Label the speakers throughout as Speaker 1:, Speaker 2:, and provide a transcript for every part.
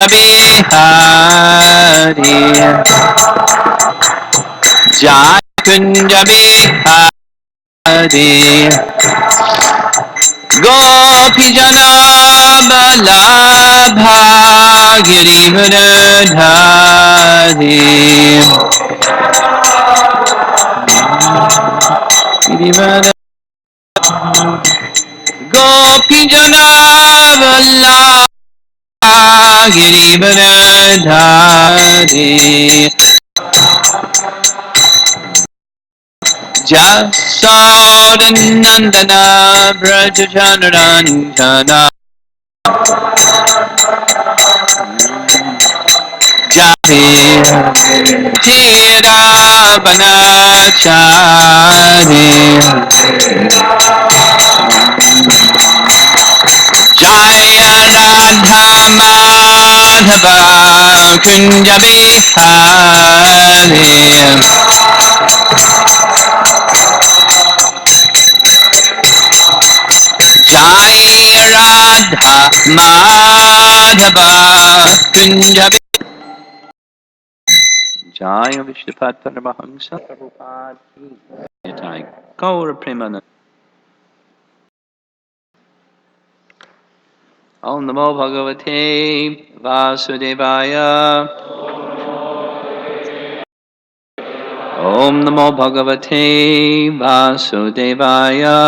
Speaker 1: Bihari Jai Kunja Bihari Gopi Jana Balabha Girivardhari Girivardhari Gopi Jana Balabha Girivardhari Jasodhanandana Brajajanarandana Jai Banachari Jaya Radha Madhava Kunja Bihari Jaya Radha Madhava Kunja Jaya Vishnupata Namahamsa Prabhupada Jai Gaura Premanand Om Namo Bhagavate Vasudevaya Om Namo Bhagavate Vasudevaya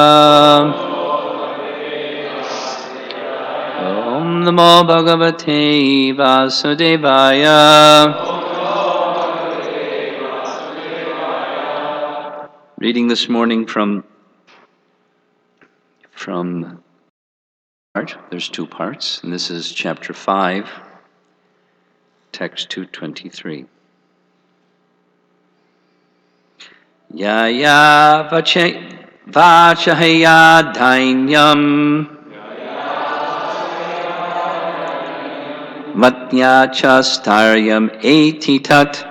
Speaker 1: Om Namo Bhagavate Vasudevaya. Reading this morning from there's two parts, and this is chapter 5, text 223. Yaya vachahaya dhainyam matnya chastaryam etitat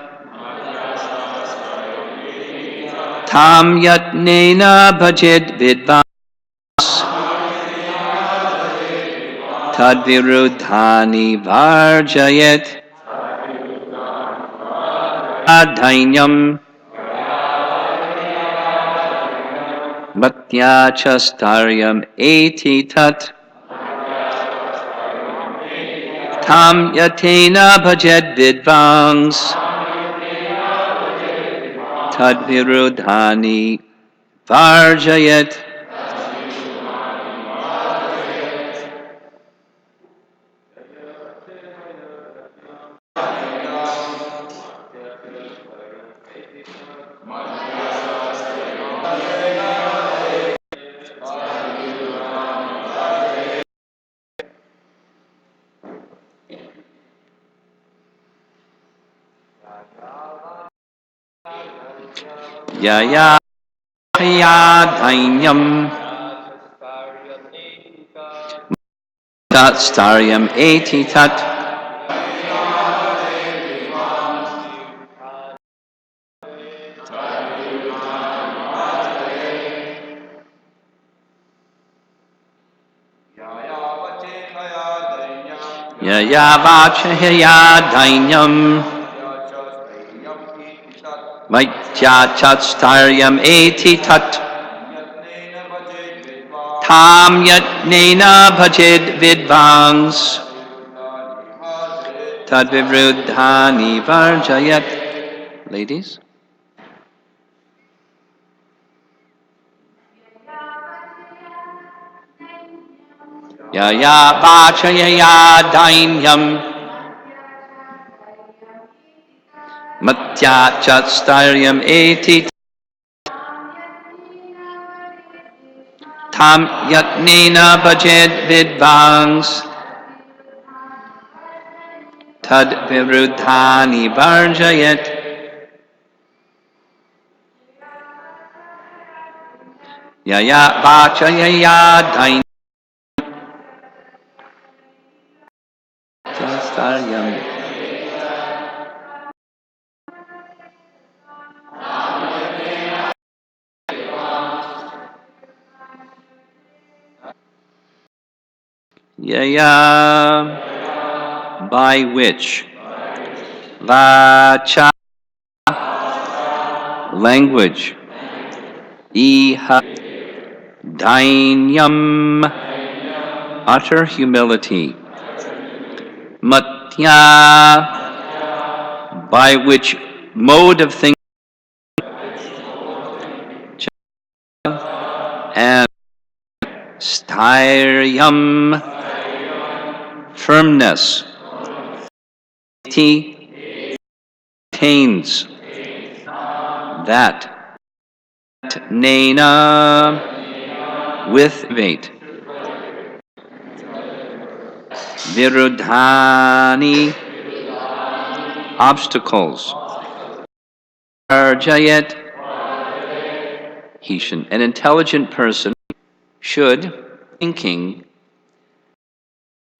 Speaker 1: tam yatnena bhajed vidva Tadviruddhani varjayet Adhainyam Matyachastaryam eti tat Tam yatena bhajed vidvangs Tadviruddhani varjayet. Yaya Dainyam Tat Staryam eti tat Yaya Vachaya Dainyam Maityachastaryam eti tat Tam yatnena bhajed vidvangs Tadvivruddhani varjayat. Ladies? Yaya vachaya dainyam Matyachastaryam eti Tam yatnena bhajed vidvangs Tadvivruddhani varjayat. Yaya vachaya dainyam Chastaryam. Yaya by which vacha, language, iha, dainyam, utter humility, matya, by which mode of thinking, and stairyam, firmness, iti, attains, that, nena, with vate, virudhani, obstacles, arjayat, he should, an intelligent person should, thinking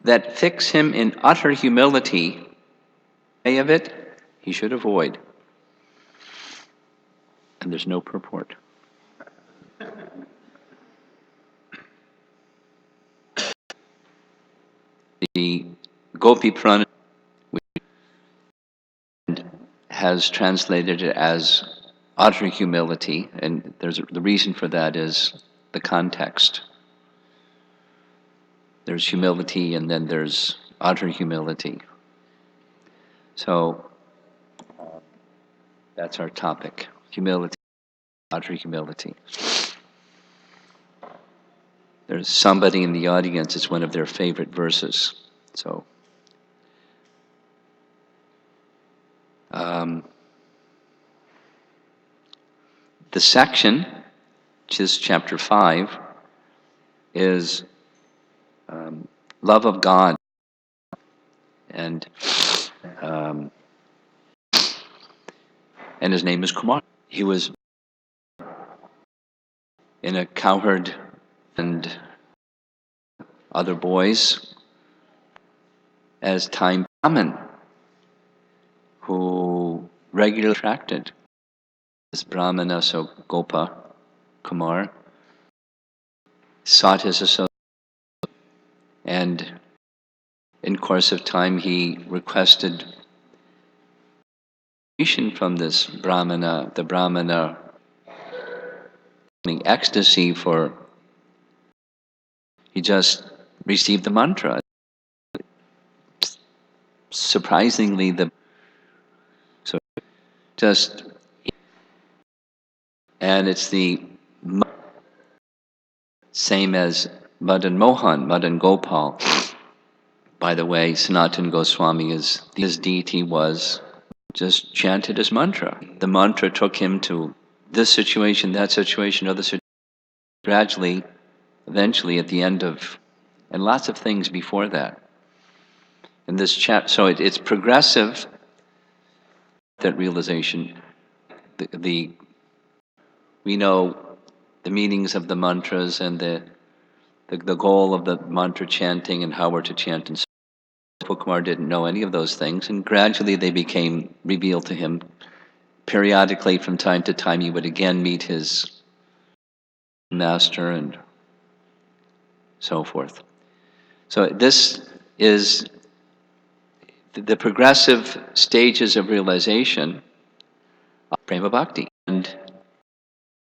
Speaker 1: that fix him in utter humility, of it, he should avoid. And there's no purport. The Gopi Purana has translated it as utter humility, and the reason for that is the context. There's humility, and then there's utter humility. So that's our topic: humility, utter humility. There's somebody in the audience, it's one of their favorite verses. So the section, which is chapter 5, is love of God. And his name is Kumar. He was in a cowherd and other boys as time Brahmin, who regularly attracted this Brahmana, so Gopa Kumar, sought his association, and in course of time he requested from this Brahmana, the Brahmana ecstasy for, he just received the mantra. Surprisingly, and it's the same as Madan Mohan, Madan Gopal. By the way, Sanatana Goswami, his deity was just chanted his mantra. The mantra took him to this situation, that situation, other situation, gradually, eventually at the end of, and lots of things before that. In this so it's progressive, that realization. We know the meanings of the mantras and the goal of the mantra chanting and how we're to chant, and so Kumar didn't know any of those things, and gradually they became revealed to him. Periodically, from time to time, he would again meet his master and so forth. So this is the progressive stages of realization of Prema Bhakti. And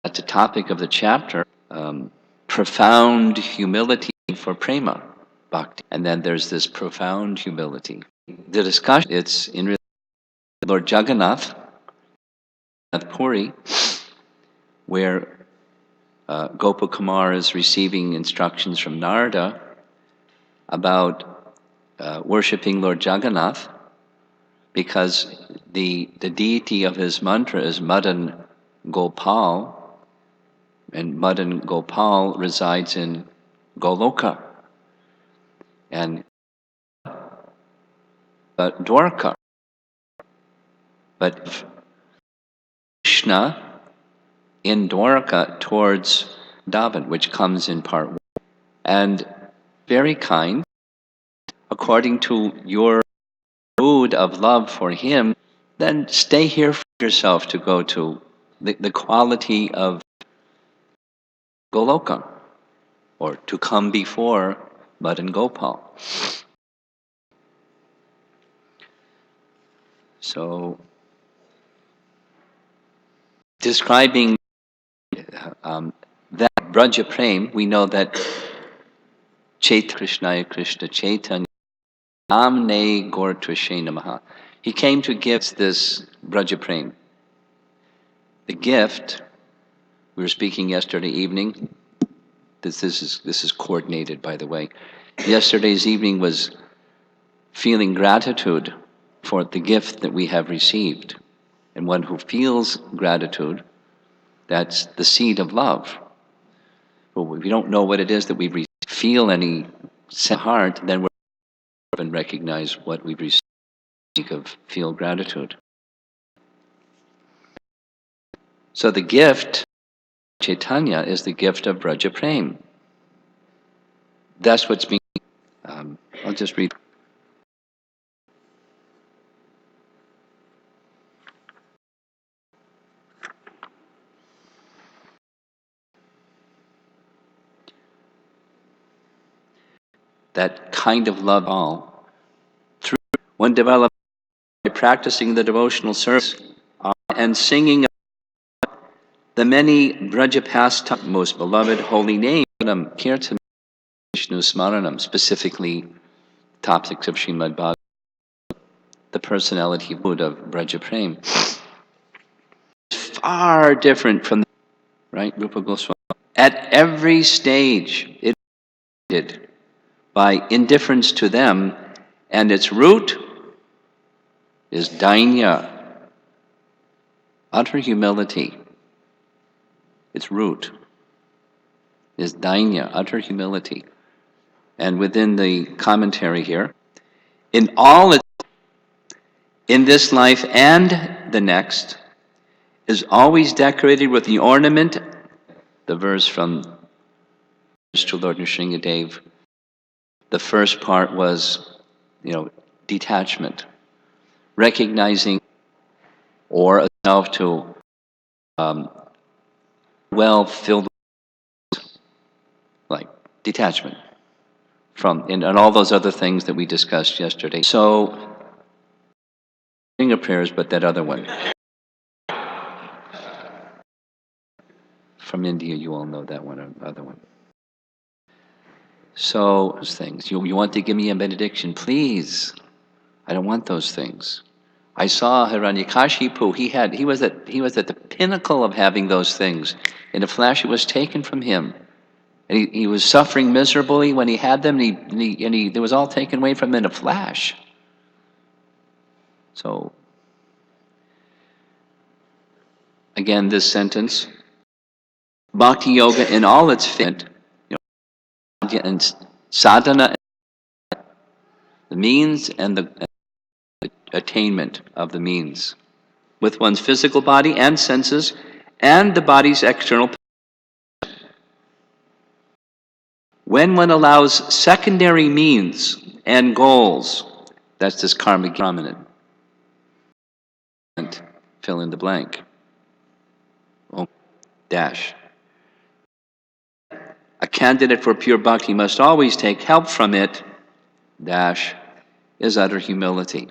Speaker 1: that's the topic of the chapter, profound humility for Prema Bhakti. And then there's this profound humility. The discussion, it's in Lord Jagannath Puri, where Gopakumar is receiving instructions from Narada about worshipping Lord Jagannath, because the deity of his mantra is Madan Gopal, and Madan Gopal resides in Goloka and Dwarka. But Krishna in Dwarka towards Davan, which comes in part 1. And very kind, according to your mood of love for him, then stay here for yourself to go to the quality of Goloka, or to come before Madan Gopal. So, describing that Braja Prem, we know that Krishnaya Krishna Chaitanya Namne Gaur Tvashe Namaha. He came to give this Braja Prem. The gift, we were speaking yesterday evening, this is coordinated, by the way. Yesterday's evening was feeling gratitude for the gift that we have received. And one who feels gratitude, that's the seed of love. But if we don't know what it is that we feel any heart, then we're and recognize what we've received of feel gratitude. So the gift, Chaitanya, is the gift of Braja Prem. That's what's being. I'll just read. That kind of love all through one developed by practicing the devotional service and singing the many Braja pastimes, most beloved holy name, Kirtan, Vishnu Smaranam, specifically topics of Srimad Bhagavatam, the personality of Braja Prem, far different from the, right, Rupa Goswami. At every stage, it did by indifference to them, and its root is dainya, utter humility. Its root is dainya, utter humility. And within the commentary here, in all its, in this life and the next, is always decorated with the ornament, the verse from to Lord Nrsingadev. The first part was, detachment, recognizing or a self to well filled, like detachment from, and all those other things that we discussed yesterday. So, finger prayers, but that other one. From India, you all know that one, or other one. So, those things. You want to give me a benediction, please. I don't want those things. I saw Hiranyakashipu. He was at the pinnacle of having those things. In a flash, it was taken from him, and he was suffering miserably when he had them. And it was all taken away from him in a flash. So, again, this sentence: Bhakti yoga in all its fit, and sadhana, the means and the attainment of the means, with one's physical body and senses, and the body's external. When one allows secondary means and goals, that's this karmic prominent. Fill in the blank. Dash. A candidate for pure bhakti must always take help from it. Dash is utter humility.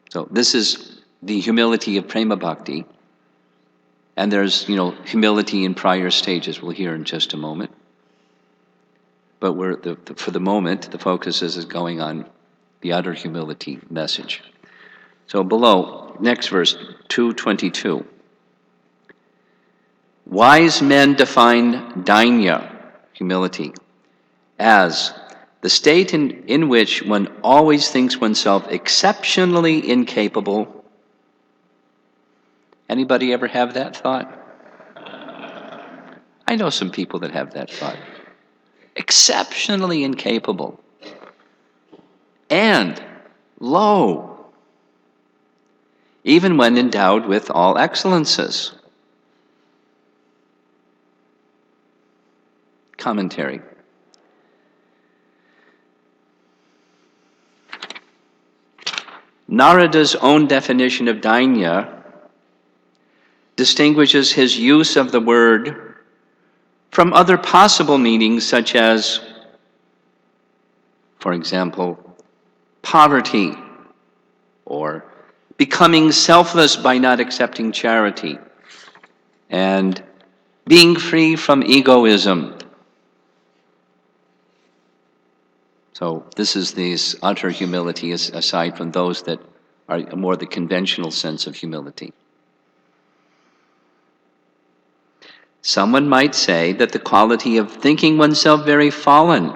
Speaker 1: So this is the humility of prema bhakti. And there's, humility in prior stages. We'll hear in just a moment. But for the moment, the focus is going on the utter humility message. So below, next verse, 222. Wise men define dainya, humility, as the state in which one always thinks oneself exceptionally incapable. Anybody ever have that thought? I know some people that have that thought. Exceptionally incapable. And low, even when endowed with all excellences. Commentary. Narada's own definition of dainya distinguishes his use of the word from other possible meanings, such as, for example, poverty, or becoming selfless by not accepting charity, and being free from egoism. So this is this utter humility, aside from those that are more the conventional sense of humility. Someone might say that the quality of thinking oneself very fallen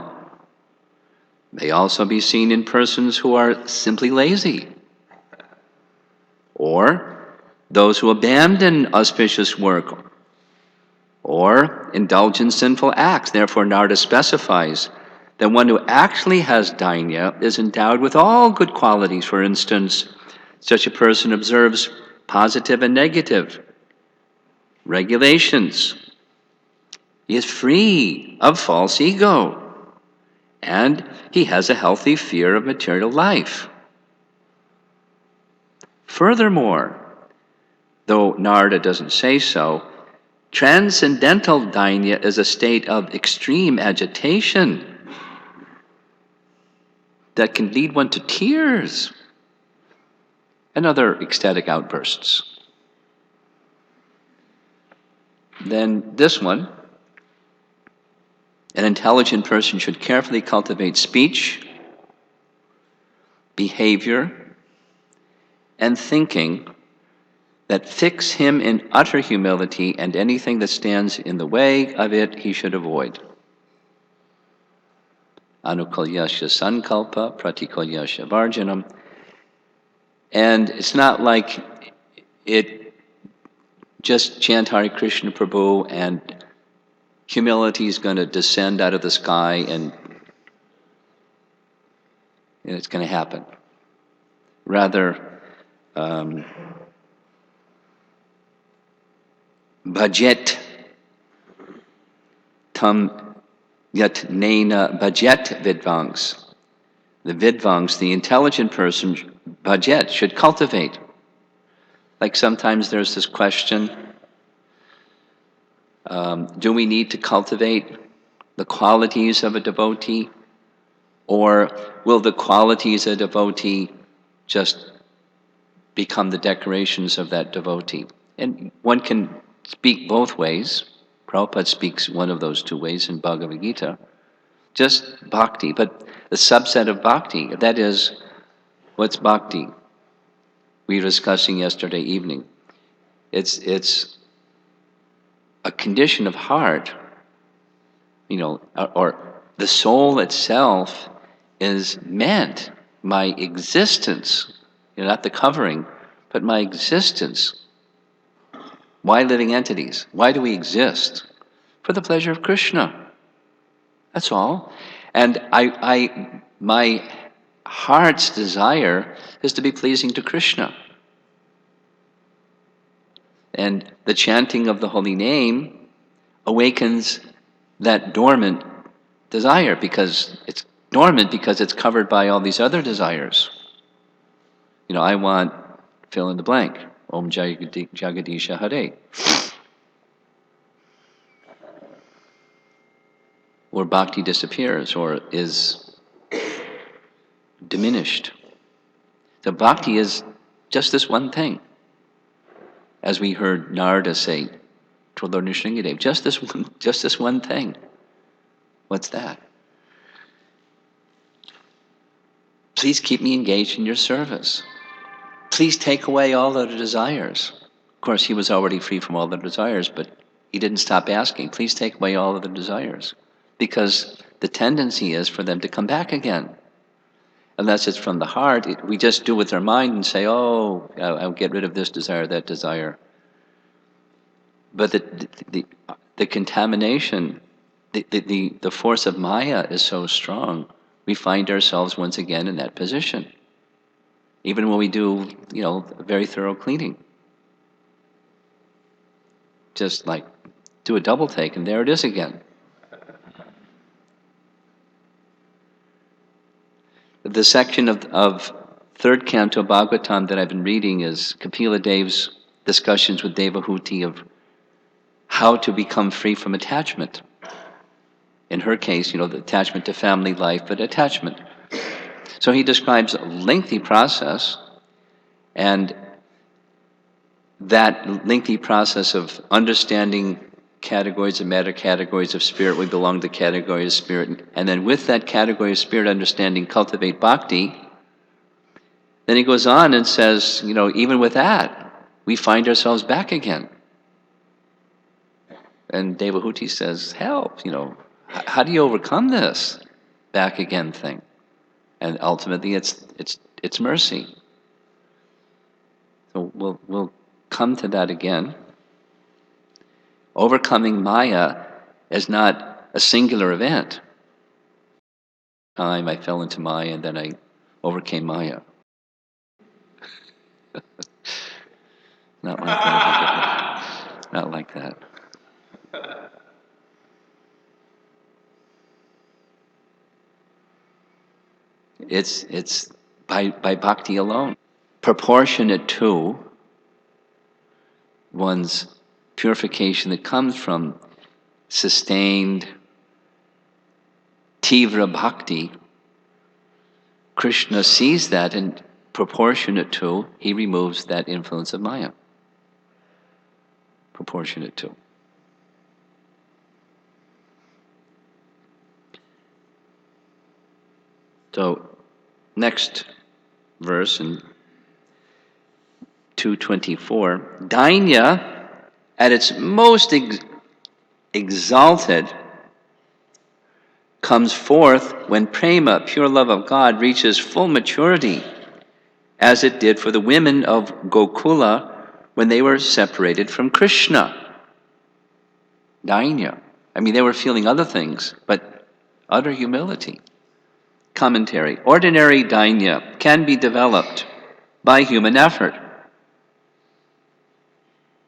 Speaker 1: may also be seen in persons who are simply lazy, or those who abandon auspicious work, or indulge in sinful acts. Therefore, Narada specifies that one who actually has dainya is endowed with all good qualities. For instance, such a person observes positive and negative regulations. He is free of false ego, and he has a healthy fear of material life. Furthermore, though Narada doesn't say so, transcendental dainya is a state of extreme agitation that can lead one to tears and other ecstatic outbursts. Then this one, an intelligent person should carefully cultivate speech, behavior, and thinking that fix him in utter humility, and anything that stands in the way of it he should avoid. Anukulyasya sankalpa pratikulyasya varjanam. And it's not like it just chant Hare Krishna Prabhu and humility is going to descend out of the sky and it's going to happen. Rather, bhajet tam yat nena bhajet vidvangs. The vidvangs, the intelligent person, bhajet, should cultivate. Like sometimes there's this question, do we need to cultivate the qualities of a devotee? Or will the qualities of a devotee just become the decorations of that devotee? And one can speak both ways. Prabhupada speaks one of those two ways in Bhagavad Gita. Just bhakti, but the subset of bhakti, that is, what's bhakti? We were discussing yesterday evening. It's a condition of heart, or the soul itself is meant, my existence, not the covering, but my existence. Why living entities? Why do we exist? For the pleasure of Krishna. That's all. And my heart's desire is to be pleasing to Krishna. And the chanting of the holy name awakens that dormant desire, because it's dormant because it's covered by all these other desires. I want fill in the blank. Om Jagadisha Hare. Or bhakti disappears or is diminished. So bhakti is just this one thing. As we heard Narada say to Lord Nrsingadev, just this one thing. What's that? Please keep me engaged in your service. Please take away all the desires. Of course, he was already free from all the desires, but he didn't stop asking, please take away all of the desires. Because the tendency is for them to come back again. Unless it's from the heart, we just do with our mind and say, oh, I'll get rid of this desire, that desire. But the contamination, the force of Maya is so strong, we find ourselves once again in that position. Even when we do, a very thorough cleaning. Just like do a double take and there it is again. The section of third canto Bhagavatam that I've been reading is Kapila Dev's discussions with Devahuti of how to become free from attachment. In her case, the attachment to family life, but attachment. So he describes a lengthy process, and that lengthy process of understanding categories of matter, categories of spirit, we belong to categories of spirit, and then with that category of spirit understanding, cultivate bhakti. Then he goes on and says, even with that, we find ourselves back again. And Devahuti says, help, how do you overcome this back again thing? And ultimately it's mercy. So we'll come to that again. Overcoming Maya is not a singular event. I fell into Maya and then I overcame Maya. Not like that. Not like that. It's by bhakti alone, proportionate to one's purification that comes from sustained tivra bhakti. Krishna sees that, and proportionate to, he removes that influence of Maya. Proportionate to. So, next verse in 224, Dainya, at its most exalted, comes forth when prema, pure love of God, reaches full maturity, as it did for the women of Gokula when they were separated from Krishna. Dainya. They were feeling other things, but utter humility. Commentary. Ordinary dainya can be developed by human effort.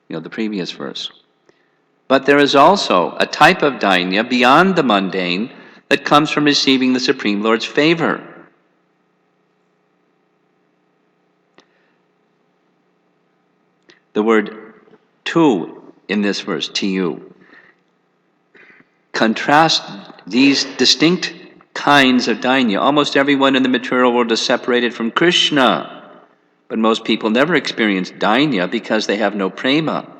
Speaker 1: The previous verse. But there is also a type of dainya beyond the mundane that comes from receiving the Supreme Lord's favor. The word tu in this verse, tu, contrast these distinct kinds of dainya. Almost everyone in the material world is separated from Krishna, but most people never experience dainya because they have no prema.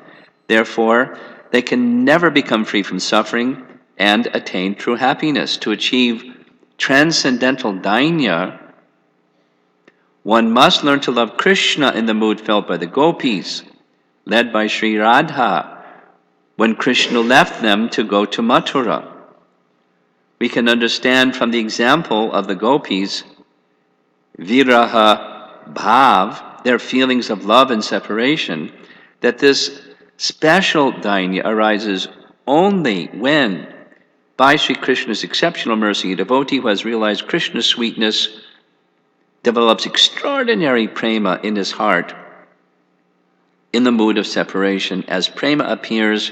Speaker 1: Therefore, they can never become free from suffering and attain true happiness. To achieve transcendental dainya, one must learn to love Krishna in the mood felt by the gopis, led by Sri Radha, when Krishna left them to go to Mathura. We can understand from the example of the gopis, viraha bhav, their feelings of love and separation, that this special dainya arises only when, by Sri Krishna's exceptional mercy, a devotee who has realized Krishna's sweetness develops extraordinary prema in his heart in the mood of separation. As prema appears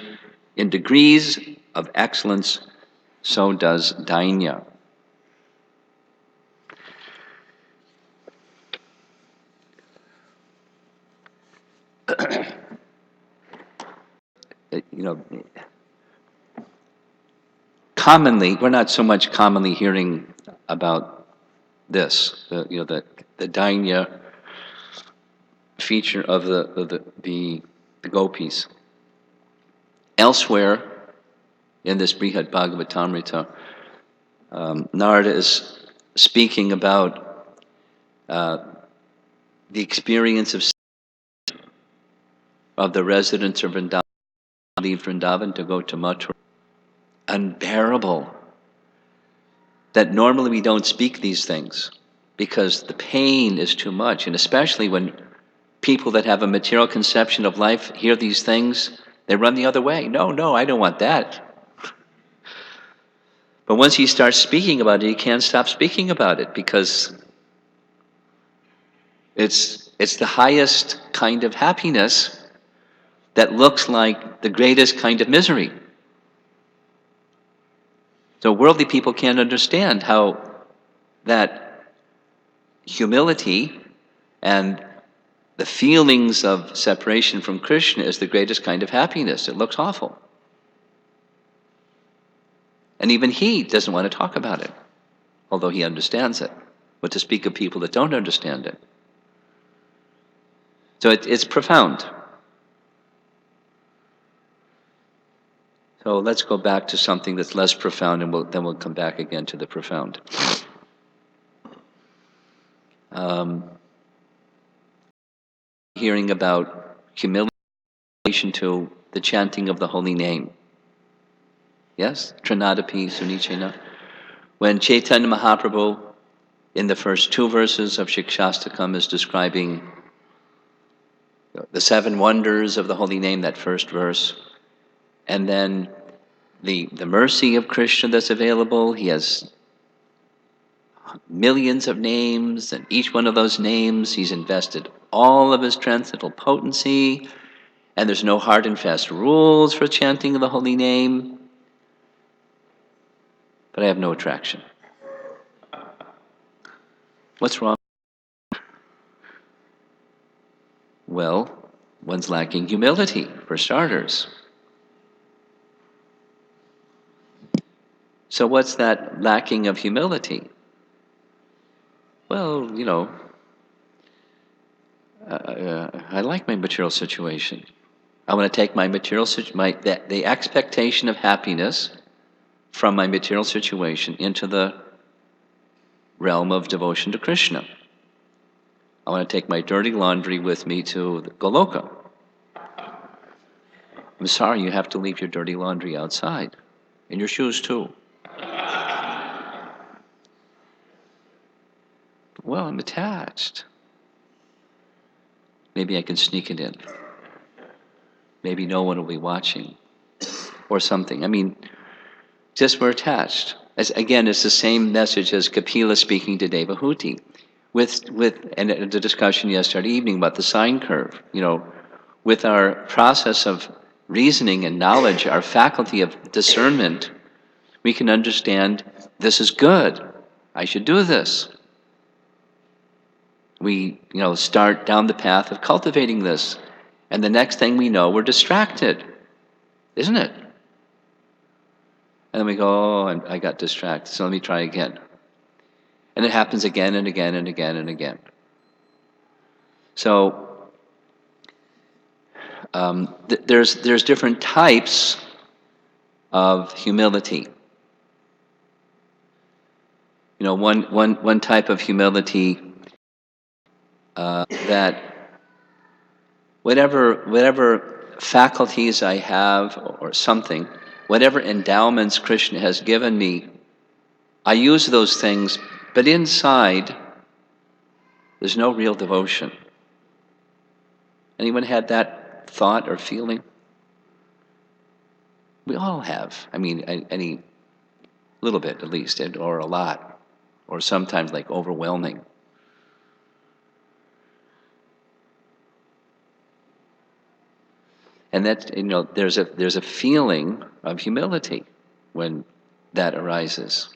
Speaker 1: in degrees of excellence, so does dainya. Commonly, we're not so much commonly hearing about this, the dainya feature of the gopis. Elsewhere in this Srimad Bhagavatamrita, Narada is speaking about the experience of the residents of Vrindavan, leave Vrindavan to go to Mathura. Unbearable. That normally we don't speak these things because the pain is too much, and especially when people that have a material conception of life hear these things, they run the other way. No, I don't want that. But once he starts speaking about it, he can't stop speaking about it because it's the highest kind of happiness that looks like the greatest kind of misery. So worldly people can't understand how that humility and the feelings of separation from Krishna is the greatest kind of happiness. It looks awful. And even he doesn't want to talk about it, although he understands it What to speak of people that don't understand it? So it's profound. So let's go back to something that's less profound, and then we'll come back again to the profound. Hearing about humility in relation to the chanting of the holy name. Yes? Trinadapi Sunichena. When Chaitanya Mahaprabhu, in the first 2 verses of Shikshastakam, is describing the 7 wonders of the holy name, that first verse, and then the mercy of Krishna that's available. He has millions of names, and each one of those names he's invested all of his transcendental potency, and there's no hard and fast rules for chanting of the holy name. But I have no attraction. What's wrong? Well, one's lacking humility, for starters. So what's that lacking of humility? Well, I like my material situation. I want to take my material the expectation of happiness from my material situation into the realm of devotion to Krishna. I want to take my dirty laundry with me to Goloka. I'm sorry, you have to leave your dirty laundry outside. And your shoes too. Well, I'm attached. Maybe I can sneak it in. Maybe no one will be watching. Or something. I mean, just we're attached. Again, it's the same message as Kapila speaking to Devahuti. And the discussion yesterday evening about the sine curve. With our process of reasoning and knowledge, our faculty of discernment, we can understand this is good. I should do this. We, start down the path of cultivating this. And the next thing we know, we're distracted. Isn't it? And then we go, oh, I got distracted, so let me try again. And it happens again and again and again and again. So there's different types of humility. One type of humility that whatever faculties I have or something, whatever endowments Krishna has given me, I use those things, but inside there's no real devotion. Anyone had that thought or feeling? We all have. I mean, any little bit at least, or a lot, or sometimes like overwhelming. And that, there's a feeling of humility when that arises.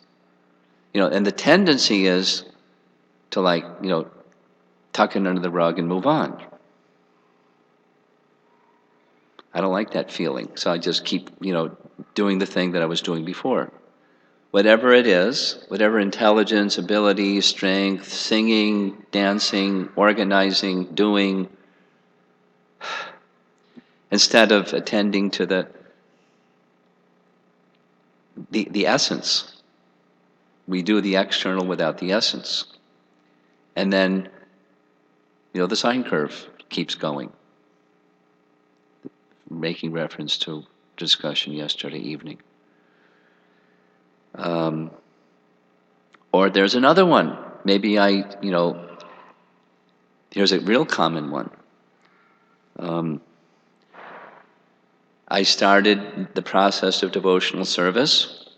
Speaker 1: And the tendency is to tuck it under the rug and move on. I don't like that feeling, so I just keep, doing the thing that I was doing before. Whatever it is, whatever intelligence, ability, strength, singing, dancing, organizing, doing, instead of attending to the essence. We do the external without the essence. And then, the sine curve keeps going. Making reference to discussion yesterday evening. Or there's another one. Maybe here's a real common one. I started the process of devotional service,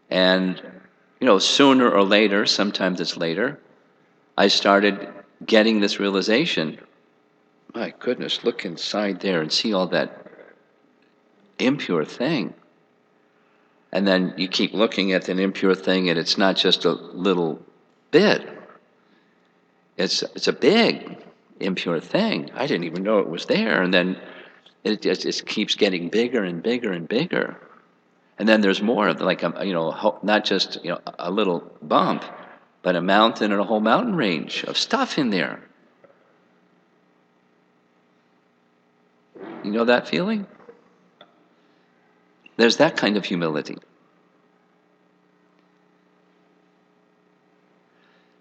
Speaker 1: and sooner or later, sometimes it's later, I started getting this realization. My goodness, look inside there and see all that impure thing. And then you keep looking at an impure thing, and it's not just a little bit. It's a big impure thing. I didn't even know it was there. And then it just keeps getting bigger and bigger and bigger. And then there's more of not just a little bump, but a mountain and a whole mountain range of stuff in there. You know that feeling? There's that kind of humility.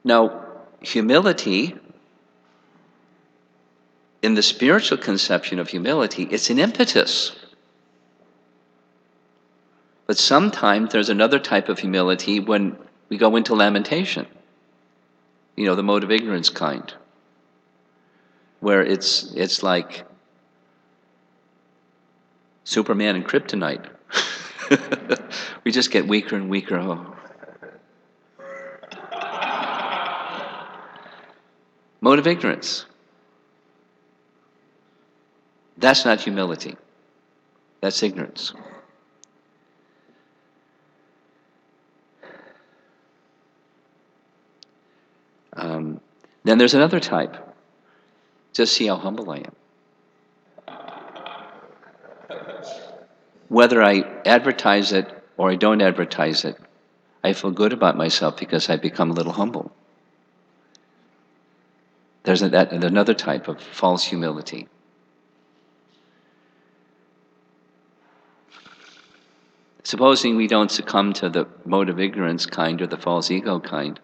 Speaker 1: Now, humility, in the spiritual conception of humility, it's an impetus. But sometimes there's another type of humility when we go into lamentation. You know, the mode of ignorance kind, where it's like Superman and kryptonite. We just get weaker and weaker. Oh. Mode of ignorance. That's not humility. That's ignorance. Then there's another type. Just see how humble I am. Whether I advertise it or I don't advertise it, I feel good about myself because I become a little humble. There's another type of false humility. Supposing we don't succumb to the mode of ignorance kind or the false ego kind,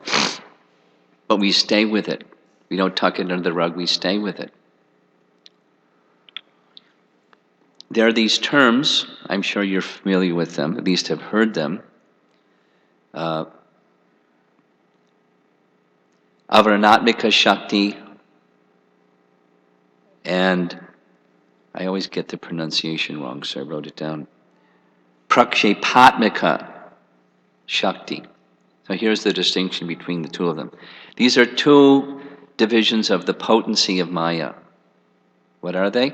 Speaker 1: but we stay with it. We don't tuck it under the rug, we stay with it. There are these terms, I'm sure you're familiar with them, at least have heard them. Avaranatmika Shakti, and I always get the pronunciation wrong, so I wrote it down. Prakshepatmika Shakti. So here's the distinction between the two of them. These are two divisions of the potency of Maya. What are they?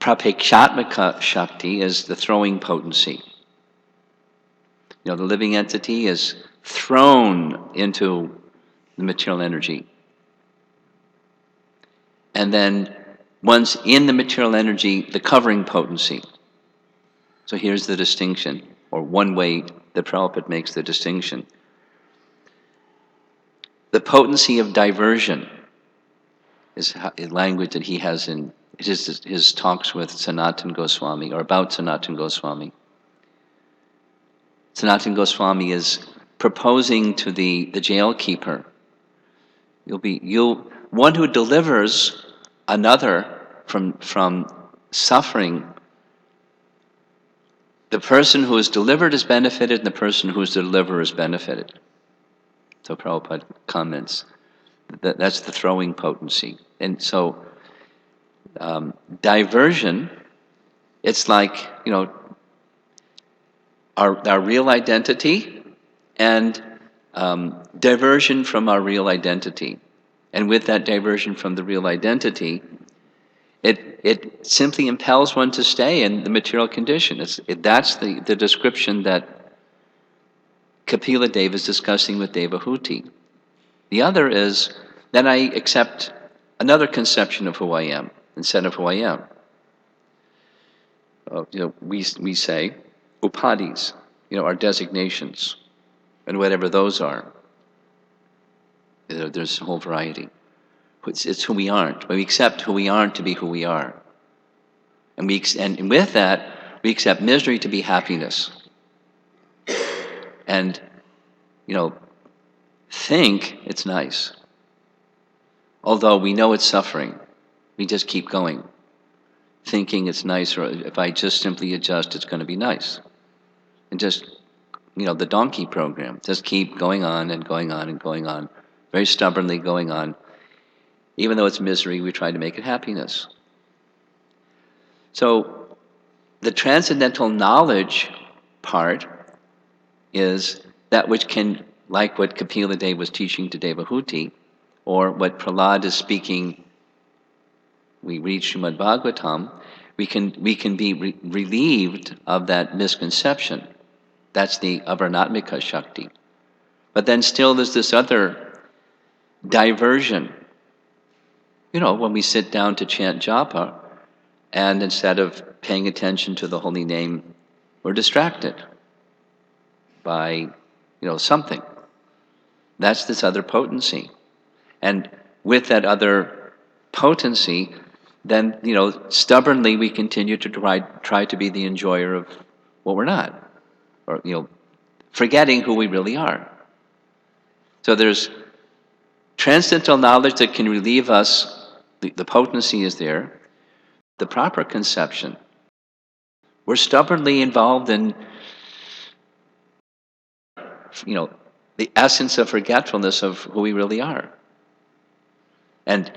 Speaker 1: Prapekshatmika Shakti is the throwing potency. You know, the living entity is thrown into the material energy. And then once in the material energy, the covering potency. So here's the distinction, or one way that Prabhupada makes the distinction. The potency of diversion is a language that he has in his talks with Sanatana Goswami, or about Sanatana Goswami. Sanatana Goswami is proposing to the jail keeper, one who delivers another from suffering. The person who is delivered is benefited, and the person who is the deliverer is benefited. So Prabhupada comments that's the throwing potency. And so diversion, it's like, you know, our real identity and diversion from our real identity. And with that diversion from the real identity, it simply impels one to stay in the material condition. That's the description that Kapila Deva is discussing with Devahuti. The other is, then I accept another conception of who I am instead of who I am. We say upadhis, our designations, and whatever those are. There's a whole variety. It's who we aren't. We accept who we aren't to be who we are. And with that, we accept misery to be happiness. And, think it's nice. Although we know it's suffering, we just keep going, thinking it's nice, or if I just simply adjust, it's going to be nice. And just, the donkey program, just keep going on and going on and going on, very stubbornly going on. Even though it's misery, we try to make it happiness. So the transcendental knowledge part is that which can, like what Kapila Deva was teaching to Devahuti, or what Prahlad is speaking, we read Srimad Bhagavatam, we can be relieved of that misconception. That's the Avaranatmika Shakti. But then still there's this other diversion. When we sit down to chant japa, and instead of paying attention to the holy name, we're distracted by, something. That's this other potency. And with that other potency, then, stubbornly we continue to try to be the enjoyer of what we're not, or, forgetting who we really are. So there's transcendental knowledge that can relieve us, the potency is there, the proper conception. We're stubbornly involved in, the essence of forgetfulness of who we really are. And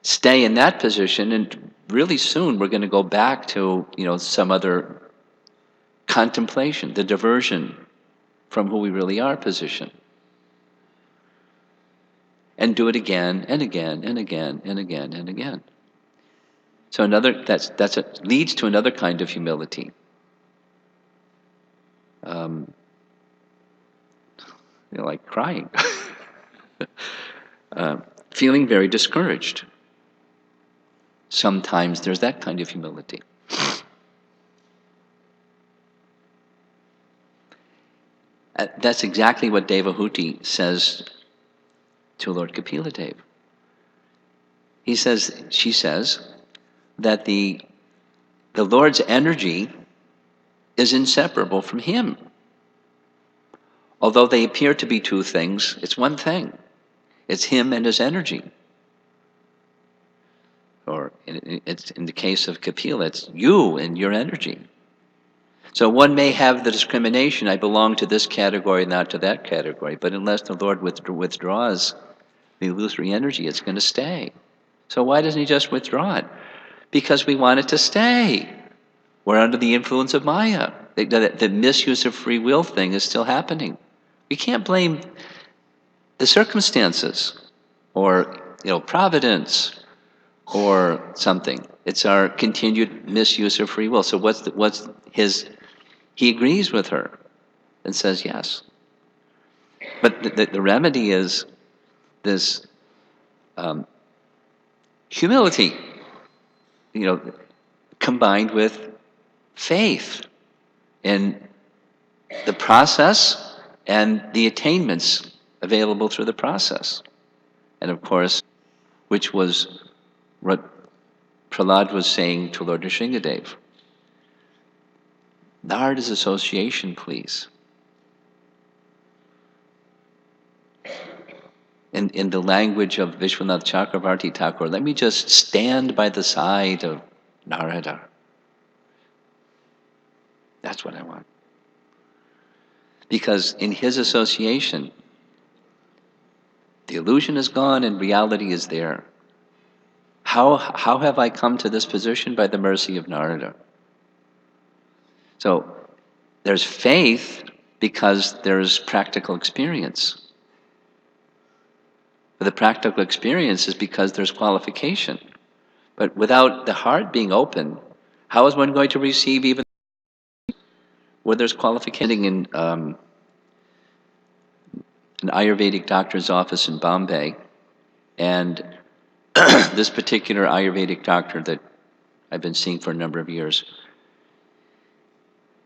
Speaker 1: stay in that position, and really soon we're going to go back to, some other contemplation, the diversion from who we really are position. And do it again and again and again and again and again. So leads to another kind of humility. Like crying. Feeling very discouraged. Sometimes there's that kind of humility. That's exactly what Devahuti says to Lord Kapila Dev. She says that the Lord's energy is inseparable from him. Although they appear to be two things, it's one thing. It's him and his energy. Or it's in the case of Kapila, it's you and your energy. So one may have the discrimination, I belong to this category, not to that category, but unless the Lord withdraws the illusory energy, it's going to stay. So why doesn't he just withdraw it? Because we want it to stay. We're under the influence of Maya. The misuse of free will thing is still happening. We can't blame the circumstances or providence or something. It's our continued misuse of free will. So what's his? He agrees with her and says yes. But the remedy is this humility, combined with faith in the process and the attainments available through the process. And of course, which was what Prahlad was saying to Lord Nrsingadev. Narada's association, please. In the language of Vishwanath Chakravarti Thakur, let me just stand by the side of Narada. That's what I want. Because in his association, the illusion is gone and reality is there. How have I come to this position? By the mercy of Narada. So there's faith because there's practical experience. But the practical experience is because there's qualification. But without the heart being open, how is one going to receive even where there's qualification? In an Ayurvedic doctor's office in Bombay, and this particular Ayurvedic doctor that I've been seeing for a number of years,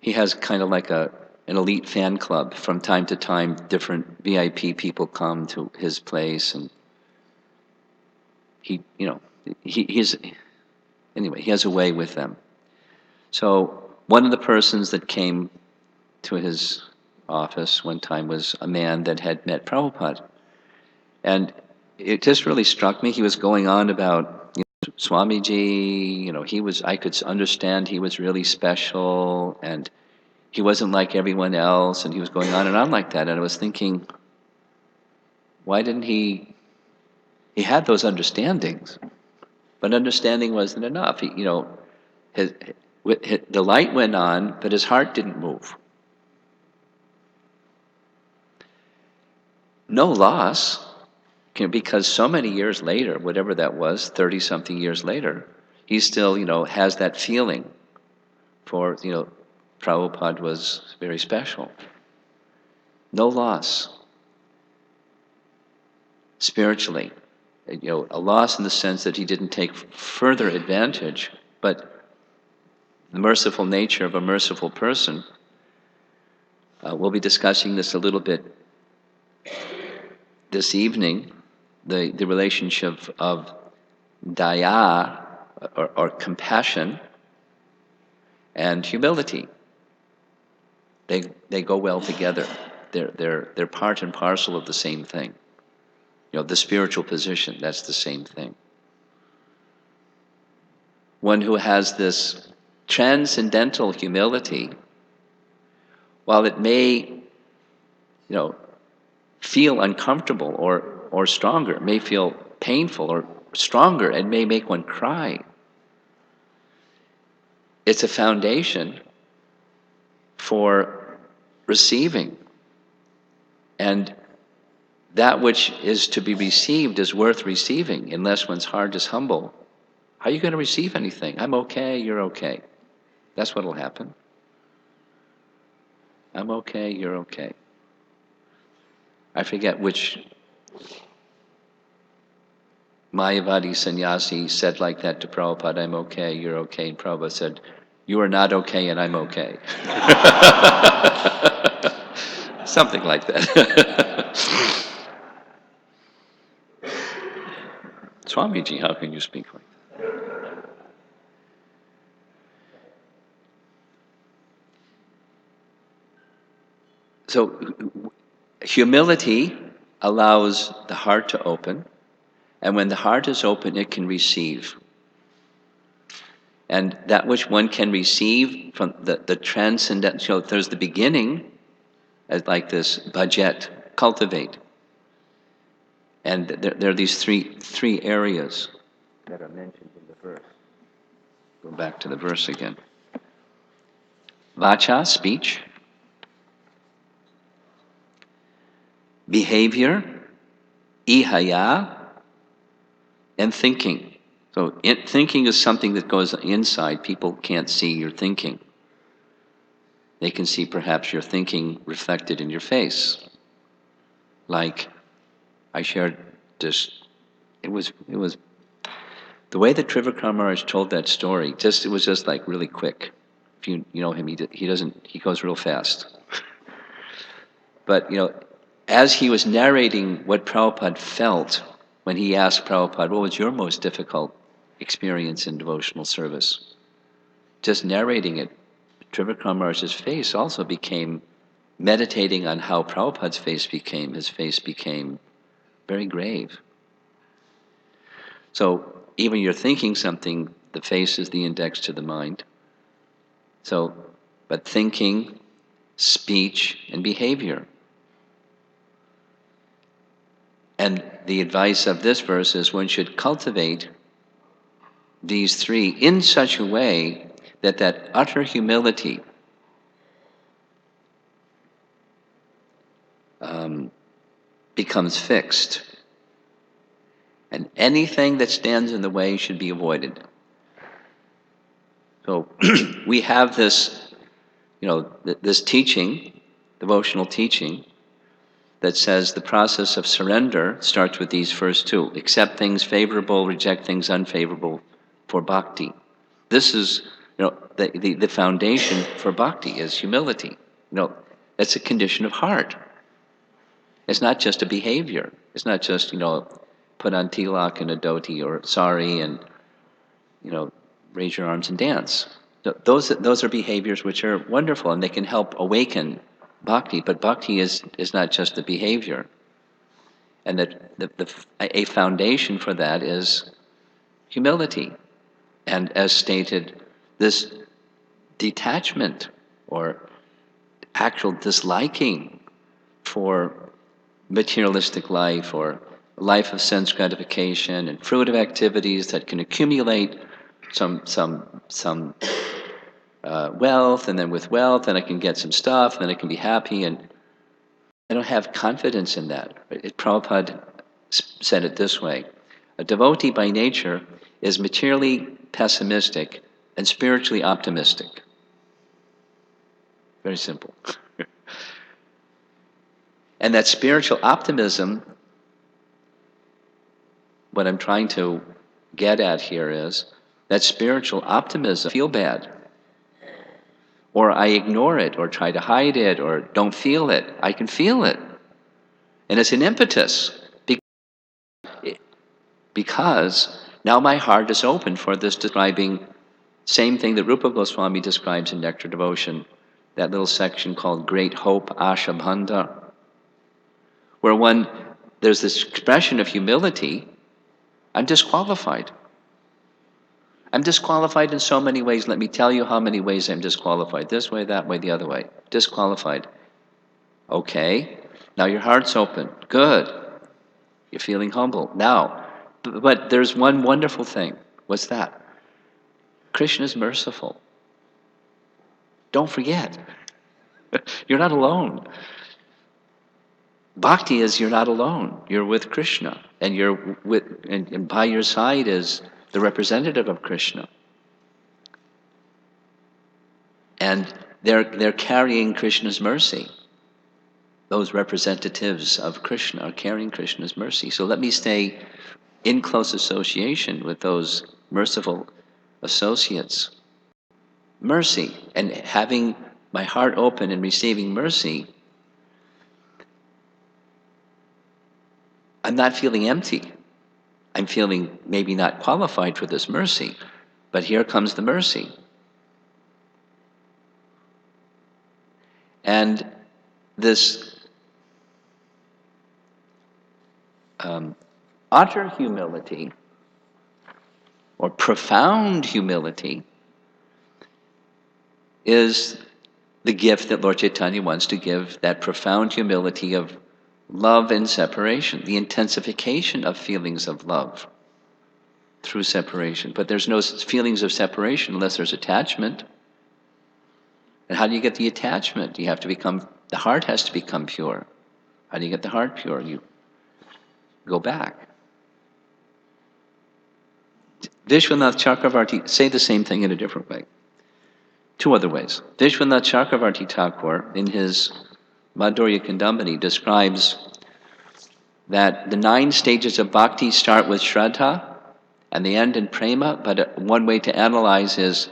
Speaker 1: he has kind of like an elite fan club. From time to time, different VIP people come to his place, and he has a way with them. So one of the persons that came to his office one time was a man that had met Prabhupada. And it just really struck me. He was going on about Swamiji, I could understand he was really special, and he wasn't like everyone else, and he was going on and on like that. And I was thinking, why didn't he had those understandings, but understanding wasn't enough. The light went on, but his heart didn't move. No loss, because so many years later, whatever that was, 30-something years later, he still, has that feeling for, Prabhupada was very special. No loss. Spiritually. A loss in the sense that he didn't take further advantage, but the merciful nature of a merciful person. We'll be discussing this a little bit this evening, the relationship of daya, or compassion, and humility. They go well together. They're part and parcel of the same thing. The spiritual position, that's the same thing. One who has this transcendental humility, while it may, feel uncomfortable or stronger, it may feel painful or stronger, it may make one cry. It's a foundation for receiving. And that which is to be received is worth receiving. Unless one's heart is humble, how are you going to receive anything? I'm okay, you're okay. That's what'll happen. I'm okay, you're okay. I forget which Mayavadi sannyasi said like that to Prabhupada, I'm okay, you're okay. And Prabhupada said, you are not okay and I'm okay. Something like that. Swamiji, how can you speak like that? So humility allows the heart to open, and when the heart is open, it can receive. And that which one can receive from the transcendent, there's the beginning, as like this budget, cultivate. And there are these three areas that are mentioned in the verse. Go back to the verse again. Vacha, speech. Behavior. Ihaya, and thinking. So thinking is something that goes inside. People can't see your thinking. They can see perhaps your thinking reflected in your face. Like I shared this, it was the way that Trivikram Maharaj told that story, it was just like really quick. If you know him, he goes real fast. But as he was narrating what Prabhupada felt when he asked Prabhupada, what was your most difficult experience in devotional service? Just narrating it, Trivikram Maharaj's face also became, meditating on how Prabhupada's face became, his face became very grave. So even you're thinking something, the face is the index to the mind. So, but thinking, speech, and behavior. And the advice of this verse is one should cultivate these three in such a way that utter humility becomes fixed. And anything that stands in the way should be avoided. So we have this, this teaching, devotional teaching, that says the process of surrender starts with these first two. Accept things favorable, reject things unfavorable for bhakti. This is, the foundation for bhakti is humility. It's a condition of heart. It's not just a behavior. It's not just, put on tilak and a dhoti or sari and, raise your arms and dance. Those are behaviors which are wonderful and they can help awaken bhakti, but bhakti is not just the behavior. And a foundation for that is humility. And as stated, this detachment or actual disliking for materialistic life or life of sense gratification and fruitive activities that can accumulate some wealth, and then with wealth, then I can get some stuff, and then I can be happy, and I don't have confidence in that. Prabhupada said it this way: a devotee by nature is materially pessimistic and spiritually optimistic. Very simple. And that spiritual optimism, what I'm trying to get at here is that spiritual optimism, feel bad, or I ignore it, or try to hide it, or don't feel it. I can feel it. And it's an impetus. because now my heart is open for this, describing same thing that Rupa Goswami describes in Nectar Devotion, that little section called Great Hope, Ashabhanda, where there's this expression of humility. I'm disqualified. I'm disqualified in so many ways. Let me tell you how many ways I'm disqualified. This way, that way, the other way. Disqualified. Okay. Now your heart's open. Good. You're feeling humble. Now, but there's one wonderful thing. What's that? Krishna is merciful. Don't forget. You're not alone. Bhakti is you're not alone. You're with Krishna. And and by your side is the representative of Krishna. And they're carrying Krishna's mercy. Those representatives of Krishna are carrying Krishna's mercy. So let me stay in close association with those merciful associates. Mercy, and having my heart open and receiving mercy, I'm not feeling empty. I'm feeling maybe not qualified for this mercy, but here comes the mercy. And this utter humility, or profound humility, is the gift that Lord Chaitanya wants to give, that profound humility of love and separation, the intensification of feelings of love through separation. But there's no feelings of separation unless there's attachment. And how do you get the attachment? You have to the heart has to become pure. How do you get the heart pure? You go back. Vishwanath Chakravarti say the same thing in a different way. Two other ways. Vishwanath Chakravarti Thakur, in his Madhurya Kandambani, describes that the 9 stages of bhakti start with Shraddha and they end in prema, but one way to analyze is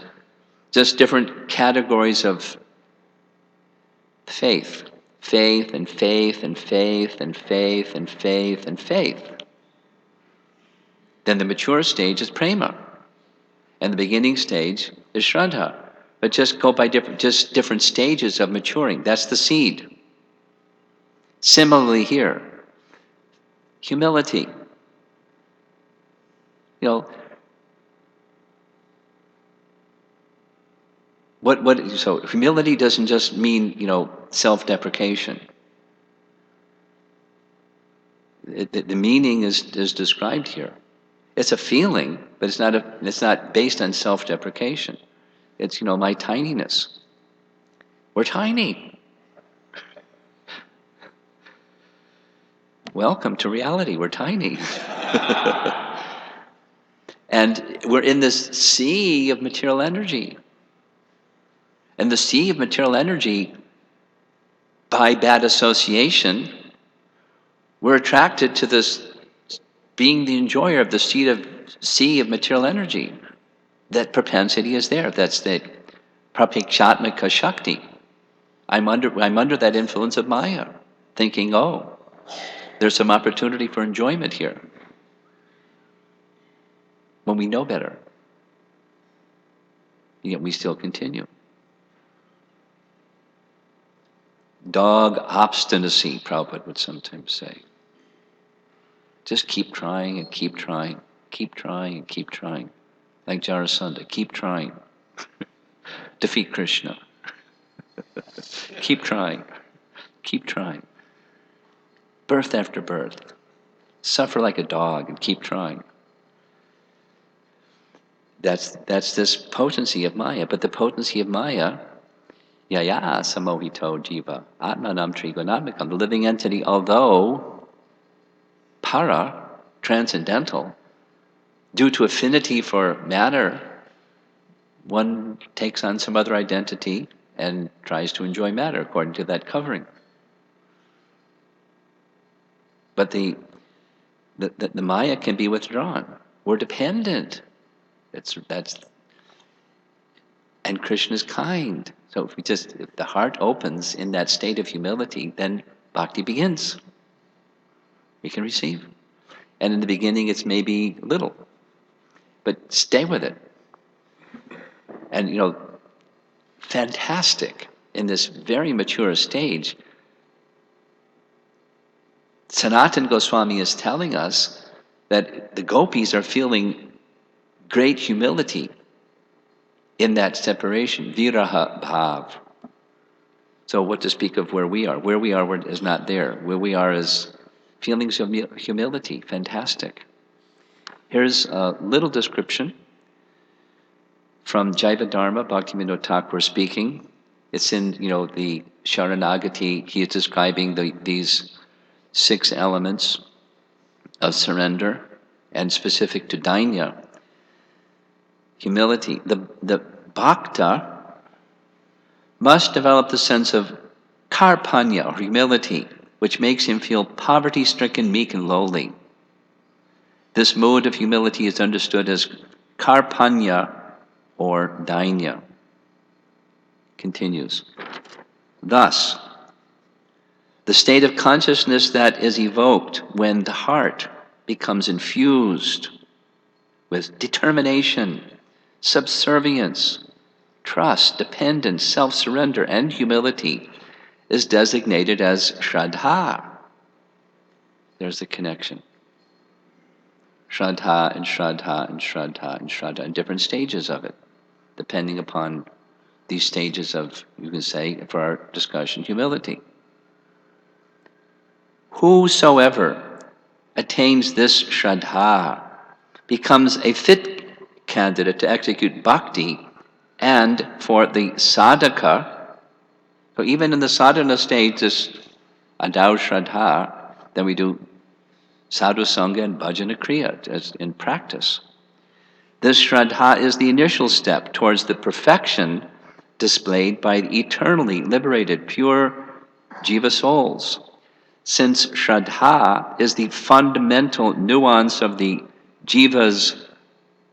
Speaker 1: just different categories of faith. Faith and faith and faith and faith and faith and faith. Then the mature stage is prema, and the beginning stage is Shraddha. But just go by different stages of maturing. That's the seed. Similarly here, humility. So humility doesn't just mean, self-deprecation. The meaning is described here. It's a feeling, but it's not based on self-deprecation. It's, my tininess. We're tiny. Welcome to reality. We're tiny. And we're in this sea of material energy. And the sea of material energy, by bad association, we're attracted to this being the enjoyer of the sea of material energy. That propensity is there. That's the prapekshatmika shakti. I'm under that influence of Maya, thinking, there's some opportunity for enjoyment here. When we know better, yet we still continue. Dog obstinacy, Prabhupada would sometimes say. Just keep trying and keep trying, keep trying and keep trying. Like Jarasandha, keep trying. Defeat Krishna. Keep trying, keep trying. Birth after birth. Suffer like a dog and keep trying. That's this potency of Maya. But the potency of Maya, yaya samohito jiva, atmanam trigunatmikam, the living entity, although para, transcendental, due to affinity for matter, one takes on some other identity and tries to enjoy matter according to that covering. But the Maya can be withdrawn. We're dependent. And Krishna is kind. So if the heart opens in that state of humility, then bhakti begins. We can receive. And in the beginning, it's maybe little, but stay with it. And, fantastic. In this very mature stage, Sanatana Goswami is telling us that the gopis are feeling great humility in that separation, viraha bhav. So what to speak of where we are? Where we are is not there. Where we are is feelings of humility. Fantastic. Here's a little description from Jaiva Dharma, Bhaktivinoda Thakur speaking. It's in, the Sharanagati. He is describing these 6 elements of surrender, and specific to dainya, humility. The bhakta must develop the sense of karpanya, or humility, which makes him feel poverty-stricken, meek, and lowly. This mode of humility is understood as karpanya, or dainya. Continues. Thus, the state of consciousness that is evoked when the heart becomes infused with determination, subservience, trust, dependence, self-surrender, and humility is designated as Shraddha. There's the connection. Shraddha and Shraddha and Shraddha and Shraddha, and different stages of it, depending upon these stages of, you can say, for our discussion, humility. Whosoever attains this Shraddha becomes a fit candidate to execute bhakti, and for the sadhaka, so even in the sadhana stage, this adau Shraddha, then we do sadhu sangha and bhajana kriya as in practice. This Shraddha is the initial step towards the perfection displayed by the eternally liberated, pure jiva souls. Since Shraddha is the fundamental nuance of the jiva's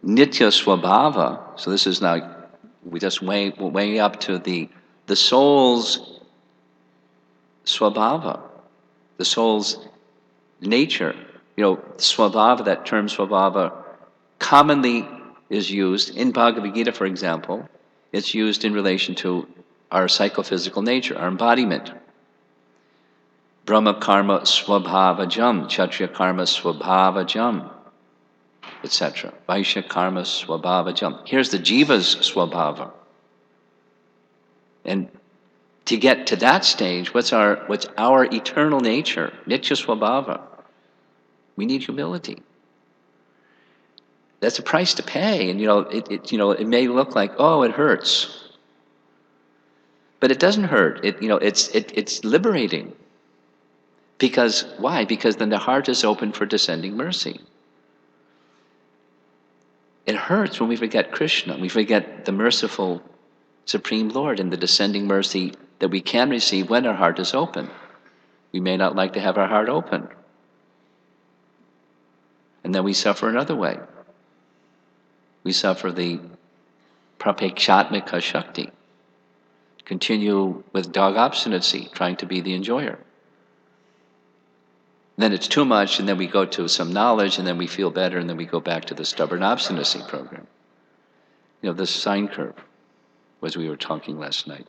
Speaker 1: nitya swabhava, so this is now, we just way up to the soul's swabhava, the soul's nature. Swabhava, that term swabhava, commonly is used in Bhagavad Gita, for example. It's used in relation to our psychophysical nature, our embodiment. Brahma karma swabhavajam, Kshatriya karma swabhavajam, etc. Vaishya karma swabhavajam. Here's the jiva's swabhava. And to get to that stage, what's our eternal nature, nitya swabhava? We need humility. That's a price to pay, and it may look like, oh, it hurts, but it doesn't hurt. It's liberating. Because why? Because then the heart is open for descending mercy. It hurts when we forget Krishna, we forget the merciful Supreme Lord and the descending mercy that we can receive when our heart is open. We may not like to have our heart open, and then we suffer another way. We suffer the prapekshatmika shakti, continue with dog obstinacy, trying to be the enjoyer. Then it's too much, and then we go to some knowledge, and then we feel better, and then we go back to the stubborn obstinacy program. This sine curve, as we were talking last night.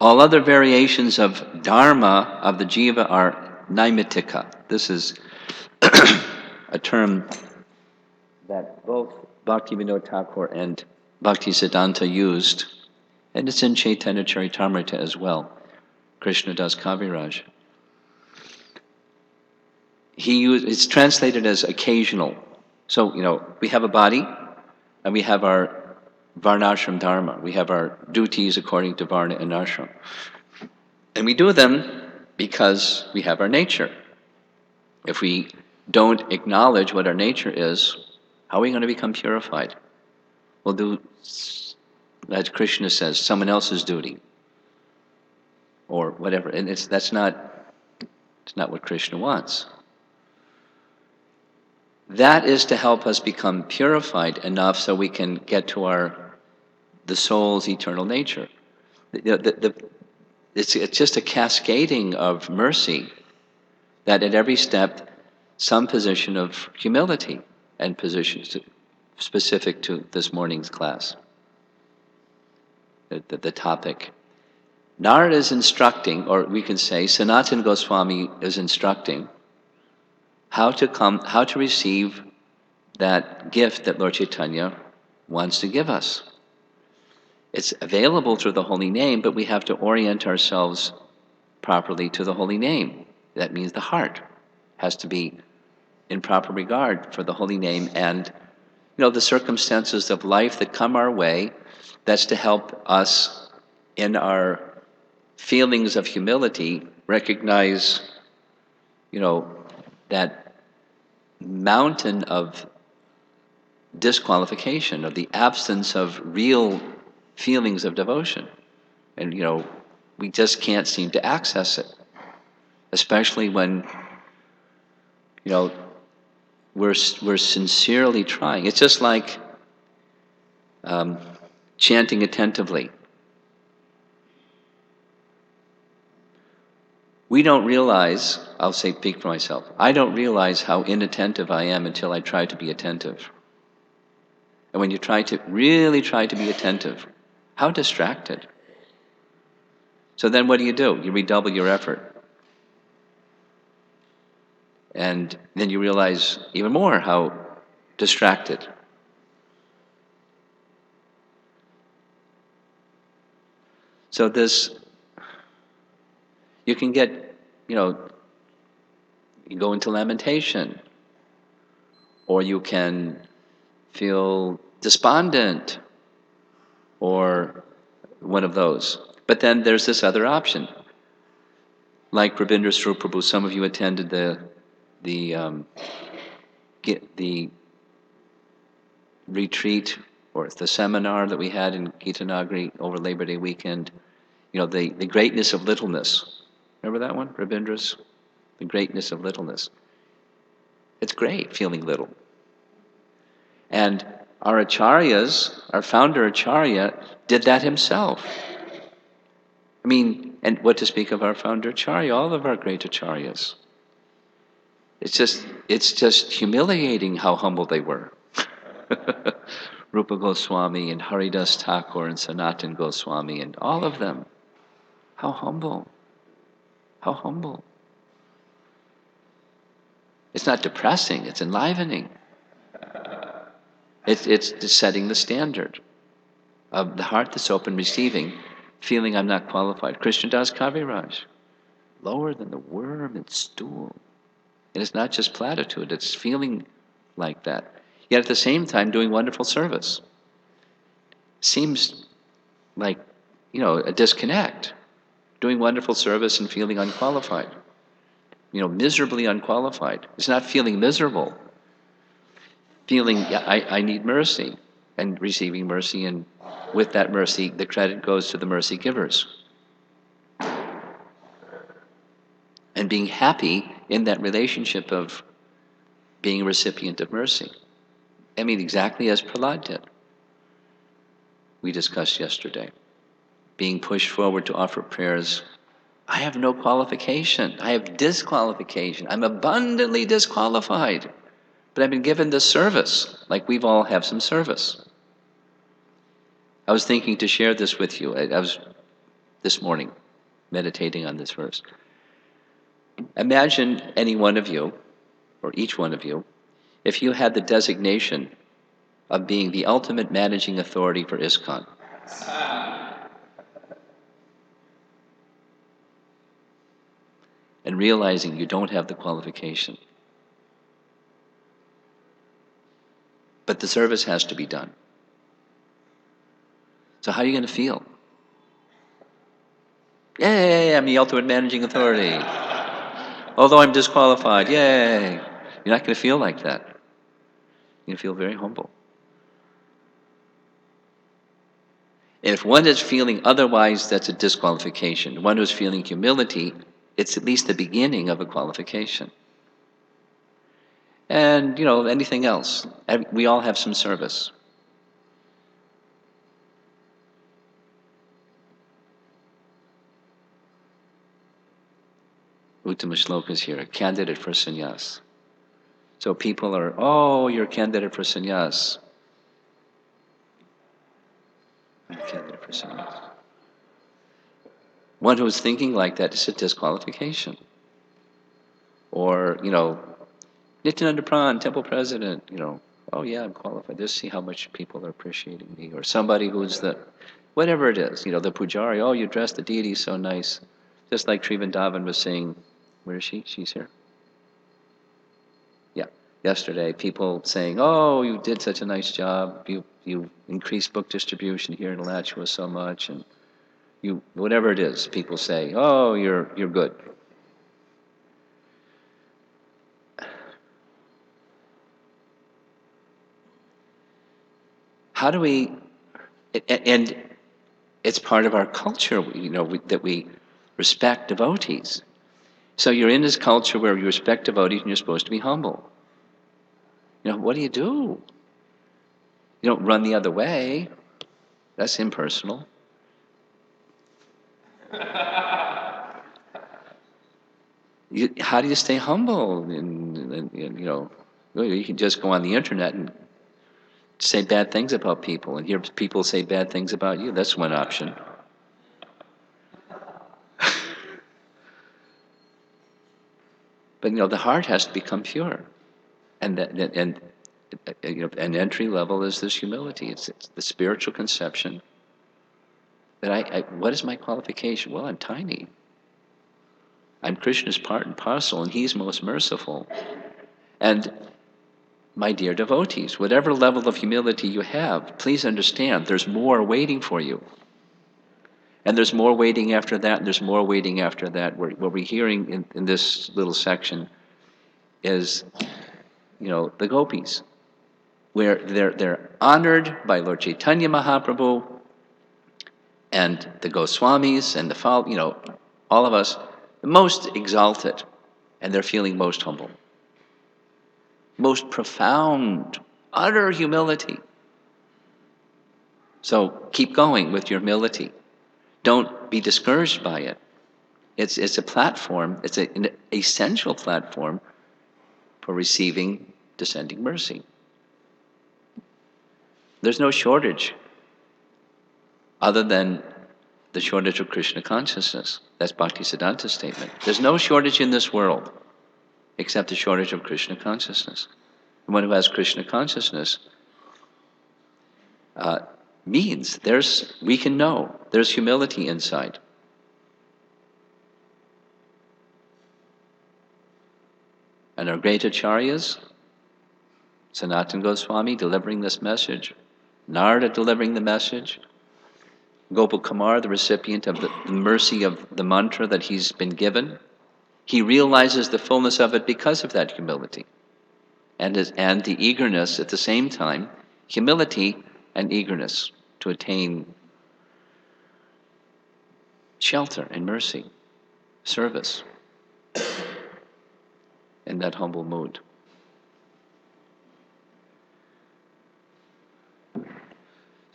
Speaker 1: All other variations of dharma of the jiva are naimittika. This is a term that both Bhaktivinoda Thakur and Bhaktisiddhanta used, and it's in Chaitanya Charitamrita as well. Krishna Das Kaviraj. It's translated as occasional. So, we have a body, and we have our varnashram dharma. We have our duties according to varna and ashram. And we do them because we have our nature. If we don't acknowledge what our nature is, how are we going to become purified? We'll do, as Krishna says, someone else's duty, or whatever. And it's not what Krishna wants. That is to help us become purified enough so we can get to the soul's eternal nature. It's just a cascading of mercy that at every step, some position of humility and positions specific to this morning's class, the topic. Narada is instructing, or we can say Sanatana Goswami is instructing how to receive that gift that Lord Chaitanya wants to give us. It's available through the holy name, but we have to orient ourselves properly to the holy name. That means the heart has to be in proper regard for the holy name, and the circumstances of life that come our way, that's to help us in our feelings of humility recognize that mountain of disqualification, of the absence of real feelings of devotion. And we just can't seem to access it, especially when we're sincerely trying. It's just like chanting attentively. We don't realize, I'll speak for myself, I don't realize how inattentive I am until I try to be attentive. And when you really try to be attentive, how distracted. So then what do? You redouble your effort. And then you realize even more how distracted. So you can get, you go into lamentation, or you can feel despondent, or one of those. But then there's this other option. Like Rabindra Swarup Prabhu, some of you attended the retreat or the seminar that we had in Gitanagari over Labor Day weekend. The greatness of littleness. Remember that one, Rabindra's? The greatness of littleness. It's great feeling little. And our acharyas, our founder acharya, did that himself. And what to speak of our founder acharya, all of our great acharyas. It's just humiliating how humble they were. Rupa Goswami and Haridas Thakur and Sanatan Goswami and all of them. How humble. How humble. It's not depressing, it's enlivening. It's setting the standard of the heart that's open, receiving, feeling I'm not qualified. Krishnadas Kaviraj, lower than the worm in stool. And it's not just platitude, it's feeling like that. Yet at the same time doing wonderful service. Seems like, a disconnect. Doing wonderful service and feeling unqualified. Miserably unqualified. It's not feeling miserable. Feeling, I need mercy, and receiving mercy, and with that mercy, the credit goes to the mercy givers. And being happy in that relationship of being a recipient of mercy. Exactly as Prahlad did. We discussed yesterday. Being pushed forward to offer prayers. I have no qualification. I have disqualification. I'm abundantly disqualified. But I've been given this service, like we've all have some service. I was thinking to share this with you. I was this morning meditating on this verse. Imagine any one of you, or each one of you, if you had the designation of being the ultimate managing authority for ISKCON. And realizing you don't have the qualification. But the service has to be done. So how are you going to feel? Yay, I'm the ultimate managing authority. Although I'm disqualified, yay. You're not going to feel like that. You're going to feel very humble. And if one is feeling otherwise, that's a disqualification. One who's feeling humility, it's at least the beginning of a qualification. And, anything else. We all have some service. Uttama Shloka is here, a candidate for sannyas. So people are, oh, you're a candidate for sannyas. I'm a candidate for sannyas. One who's thinking like that is a disqualification. Or, Nityananda Pran, temple president, oh yeah, I'm qualified. Just see how much people are appreciating me. Or somebody who's whatever it is, the pujari, oh, you dress the deity so nice. Just like Trivandavan was saying, where is she? She's here. Yeah, yesterday, people saying, oh, you did such a nice job. You increased book distribution here in Alachua so much. And whatever it is, people say, oh, you're good. How do we, and it's part of our culture, that we respect devotees. So you're in this culture where you respect devotees and you're supposed to be humble. What do? You don't run the other way. That's impersonal. How do you stay humble? And you can just go on the internet and say bad things about people and hear people say bad things about you. That's one option. But the heart has to become pure, and an entry level is this humility. It's the spiritual conception that what is my qualification? Well, I'm tiny. I'm Krishna's part and parcel, and He's most merciful. And my dear devotees, whatever level of humility you have, please understand there's more waiting for you. And there's more waiting after that, and there's more waiting after that. What we're hearing in this little section is, the gopis, where they're honored by Lord Chaitanya Mahaprabhu and the Goswamis and all of us, the most exalted, and they're feeling most humble. Most profound, utter humility. So keep going with your humility. Don't be discouraged by it. It's a platform, it's an essential platform for receiving descending mercy. There's no shortage other than the shortage of Krishna consciousness. That's Bhaktisiddhanta's statement. There's no shortage in this world except the shortage of Krishna consciousness. The one who has Krishna consciousness means we can know there's humility inside. And our great acharyas, Sanatana Goswami delivering this message, Narada delivering the message, Gopal Kumar, the recipient of the mercy of the mantra that he's been given, he realizes the fullness of it because of that humility. And the eagerness at the same time, humility and eagerness to attain shelter and mercy, service, in that humble mood.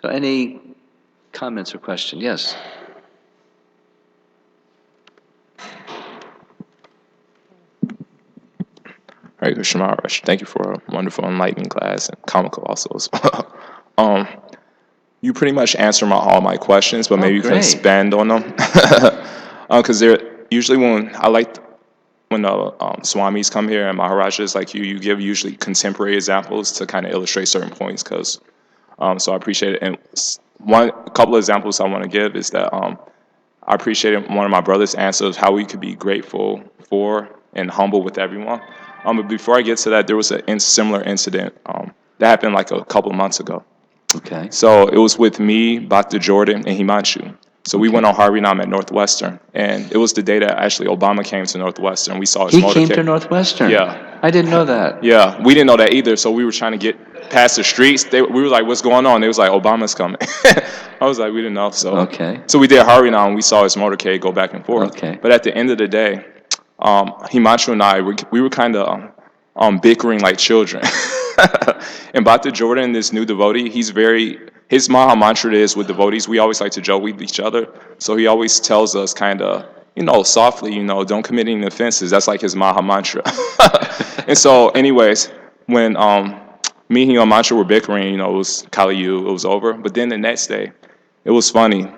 Speaker 1: So any comments or questions? Yes?
Speaker 2: Hare Krishna Maharaj. Thank you for a wonderful, enlightening class and comical also. You pretty much answered all my questions, but maybe you can expand on them. Because usually when the Swamis come here and Maharajas like you give usually contemporary examples to kind of illustrate certain points. So I appreciate it. And a couple of examples I want to give is that I appreciated one of my brother's answers, how we could be grateful for and humble with everyone. But before I get to that, there was a similar incident that happened like a couple of months ago.
Speaker 1: Okay.
Speaker 2: So it was with me, Bhakta Jordan, and Himanshu. So we went on Harinam at Northwestern, and it was the day that actually Obama came to Northwestern. We saw his motorcade.
Speaker 1: He came to Northwestern?
Speaker 2: Yeah.
Speaker 1: I didn't know that.
Speaker 2: Yeah, we didn't know that either, so we were trying to get past the streets. We were like, what's going on? They was like, Obama's coming. I was like, we didn't know. So we did Harinam, and we saw his motorcade go back and forth.
Speaker 1: Okay.
Speaker 2: But at the end of the day, Himanshu and I, we were kind of bickering like children. And Bhakta Jordan, this new devotee, his Maha mantra is with devotees, we always like to joke with each other. So he always tells us kind of, softly, don't commit any offenses. That's like his Maha mantra. And so, anyways, when me and your mantra were bickering, it was Kali Yu, it was over. But then the next day, it was funny.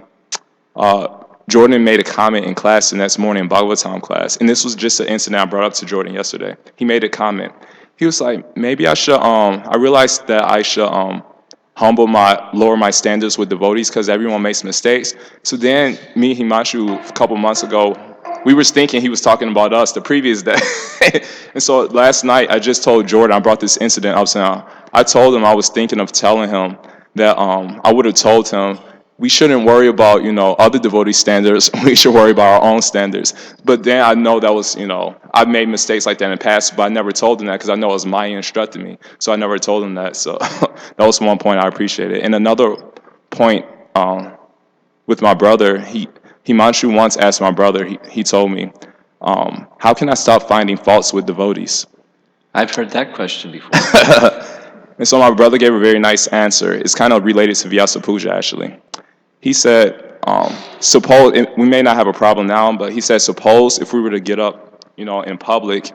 Speaker 2: Jordan made a comment in class the next morning in Bhagavatam class, and this was just an incident I brought up to Jordan yesterday. He made a comment. He was like, maybe I should, I realized that I should lower my standards with devotees because everyone makes mistakes. So then me and Himanshu, a couple months ago, we were thinking he was talking about us the previous day. And so last night, I just told Jordan, I brought this incident up now. I told him I was thinking of telling him that I would have told him we shouldn't worry about, other devotee standards. We should worry about our own standards. But then I know that was, I've made mistakes like that in the past, but I never told him that because I know it was Maya instructing me. So I never told him that. So that was one point I appreciated. And another point with my brother, Himanshu once asked my brother, he told me, how can I stop finding faults with devotees?
Speaker 1: I've heard that question before.
Speaker 2: And so my brother gave a very nice answer. It's kind of related to Vyasa Puja, actually. He said, suppose, we may not have a problem now, but he said, suppose if we were to get up, in public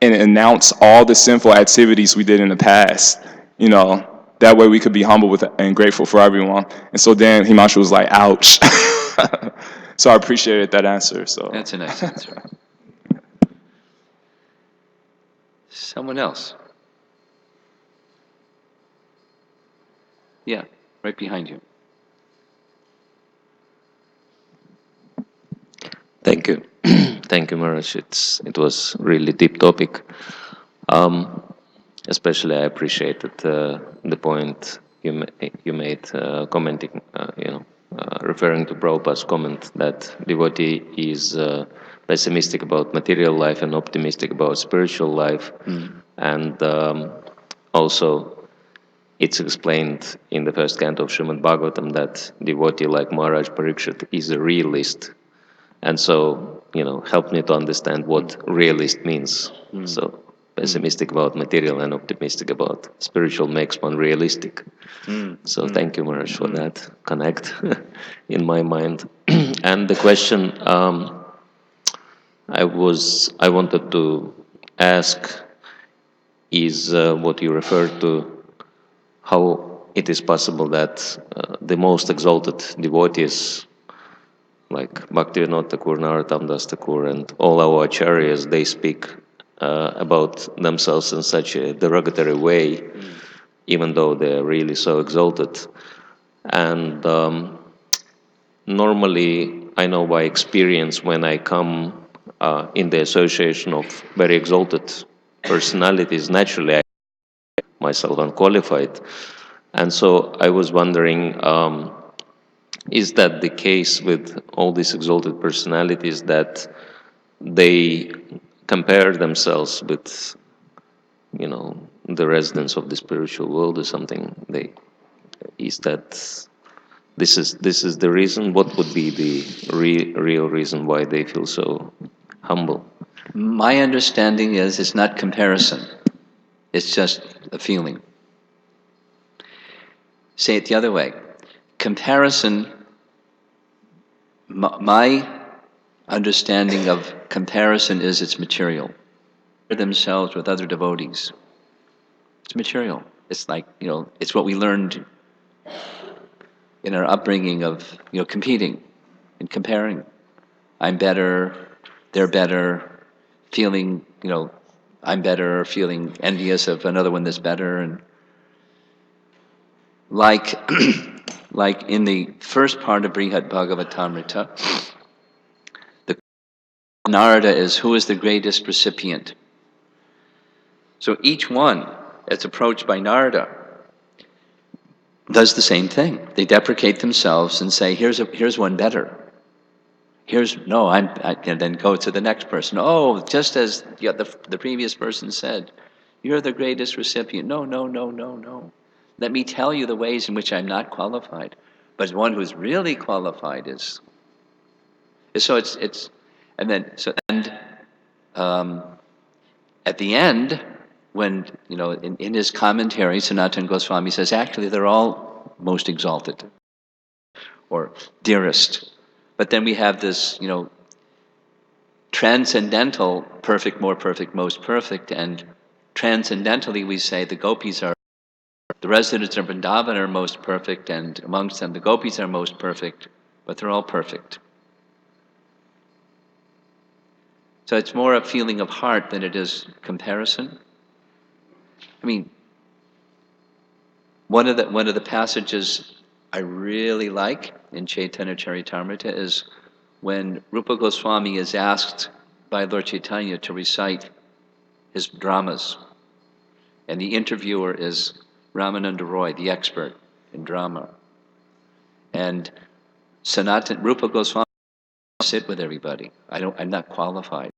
Speaker 2: and announce all the sinful activities we did in the past, that way we could be humble and grateful for everyone. And so then Himanshu was like, ouch. So I appreciated that answer. So
Speaker 1: that's a nice answer. Someone else. Yeah, right behind you.
Speaker 3: Thank you. Thank you, Maharaj. It was really deep topic. Especially I appreciated the point you made commenting, referring to Prabhupada's comment that devotee is pessimistic about material life and optimistic about spiritual life. And also it's explained in the first canto of Srimad Bhagavatam that devotee like Maharaj Parikshit is a realist. And so, help me to understand what realist means. So, pessimistic about material and optimistic about spiritual makes one realistic. So, thank you, Maharaj, for that connect in my mind. And the question I wanted to ask is what you referred to, how it is possible that the most exalted devotees like Bhaktivinoda Thakur, Narottam Das Thakur, and all our acharyas, they speak about themselves in such a derogatory way, even though they're really so exalted. And normally, I know by experience, when I come in the association of very exalted personalities, naturally I myself unqualified. And so I was wondering, is that the case with all these exalted personalities that they compare themselves with, the residents of the spiritual world or something? Is that this is the reason? What would be the real reason why they feel so humble?
Speaker 1: My understanding is it's not comparison. It's just a feeling. Say it the other way. Comparison, my understanding of comparison is it's material. Themselves with other devotees. It's material. It's like, it's what we learned in our upbringing of, competing and comparing. I'm better, they're better, feeling, I'm better, feeling envious of another one that's better. And like in the first part of Brihad Bhagavatamrita, the Narada is who is the greatest recipient. So each one that's approached by Narada does the same thing. They deprecate themselves and say, here's one better. And then go to the next person. Oh, just as the previous person said, you're the greatest recipient. No. Let me tell you the ways in which I'm not qualified. But one who's really qualified is. So it's, and then at the end, when in his commentary, Sanatana Goswami says actually they're all most exalted or dearest. But then we have this, transcendental, perfect, more perfect, most perfect, and transcendentally we say the gopis are, the residents of Vrindavan are most perfect, and amongst them the gopis are most perfect, but they're all perfect. So it's more a feeling of heart than it is comparison. I mean, one of the passages I really like in Chaitanya Charitamrita is when Rupa Goswami is asked by Lord Chaitanya to recite his dramas, and the interviewer is Ramananda Roy, the expert in drama. And Rupa Goswami sit with everybody. I'm not qualified.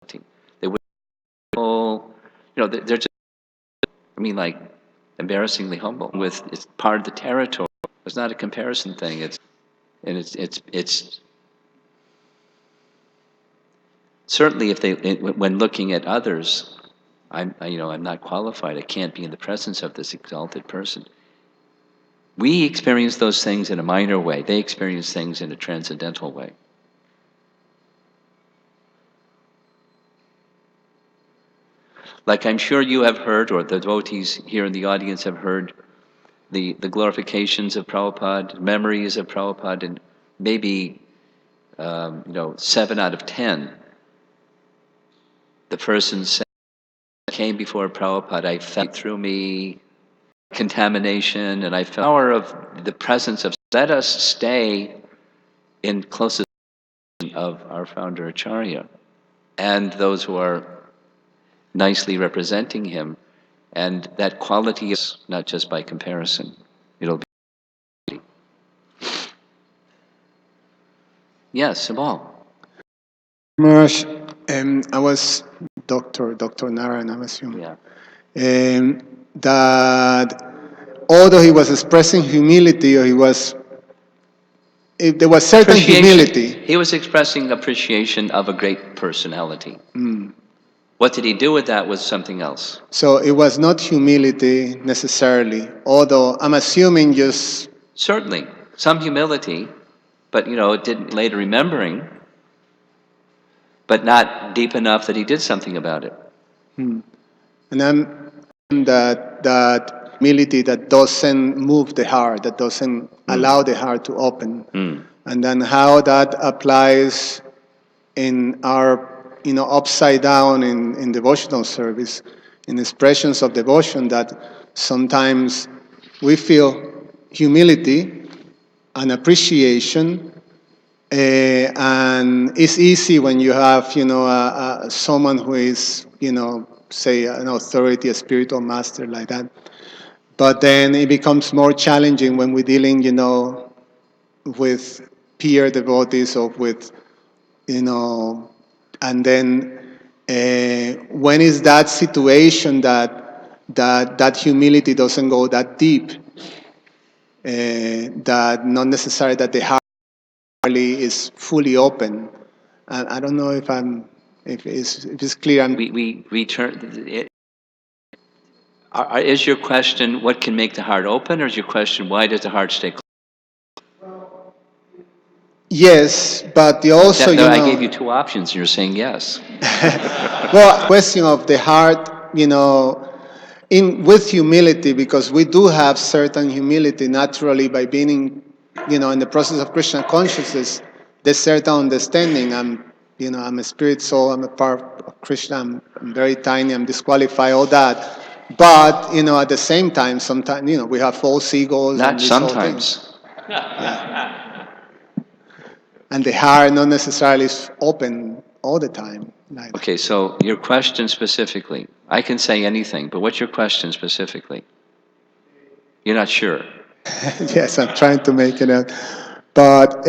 Speaker 1: They would all, they're just, like embarrassingly humble. It's part of the territory. It's not a comparison thing. It's certainly when looking at others, I'm not qualified. I can't be in the presence of this exalted person. We experience those things in a minor way. They experience things in a transcendental way. Like I'm sure you have heard, or the devotees here in the audience have heard, the glorifications of Prabhupada, memories of Prabhupada, and maybe 7 out of 10. The person said, came before Prabhupada, I felt through me contamination, and I felt the power of the presence of, let us stay in closest of our founder Acharya, and those who are nicely representing him, and that quality is not just by comparison. It'll be. Yes, Sabal.
Speaker 4: Maharaj, I was Dr. Narayan, I'm assuming.
Speaker 1: Yeah.
Speaker 4: That although he was expressing humility, or if there was certain humility.
Speaker 1: He was expressing appreciation of a great personality. What did he do with that was something else.
Speaker 4: So it was not humility necessarily, although I'm assuming just...
Speaker 1: Certainly, some humility, but it didn't later remembering, but not deep enough that he did something about it.
Speaker 4: And I'm that humility that doesn't move the heart, that doesn't allow the heart to open. And then how that applies in our, upside down in devotional service, in expressions of devotion, that sometimes we feel humility and appreciation, and it's easy when you have, someone who is, say an authority, a spiritual master like that. But then it becomes more challenging when we're dealing, with peer devotees or with, and then when is that situation that humility doesn't go that deep, that not necessarily that the heart is fully open. And I don't know if it's clear.
Speaker 1: We return. Is your question what can make the heart open, or is your question why does the heart stay closed?
Speaker 4: Yes, but also,
Speaker 1: I gave you 2 options, and you're saying yes.
Speaker 4: Well, question of the heart, with humility, because we do have certain humility naturally by being, in the process of Krishna consciousness. There's certain understanding. I'm a spirit soul. I'm a part of Krishna. I'm very tiny. I'm disqualified. All that. But at the same time, sometimes we have false egos.
Speaker 1: Not
Speaker 4: and these
Speaker 1: sometimes.
Speaker 4: Yeah. And the heart not necessarily is open all the time.
Speaker 1: Okay, so your question specifically, I can say anything, but what's your question specifically? You're not sure.
Speaker 4: Yes, I'm trying to make it out. But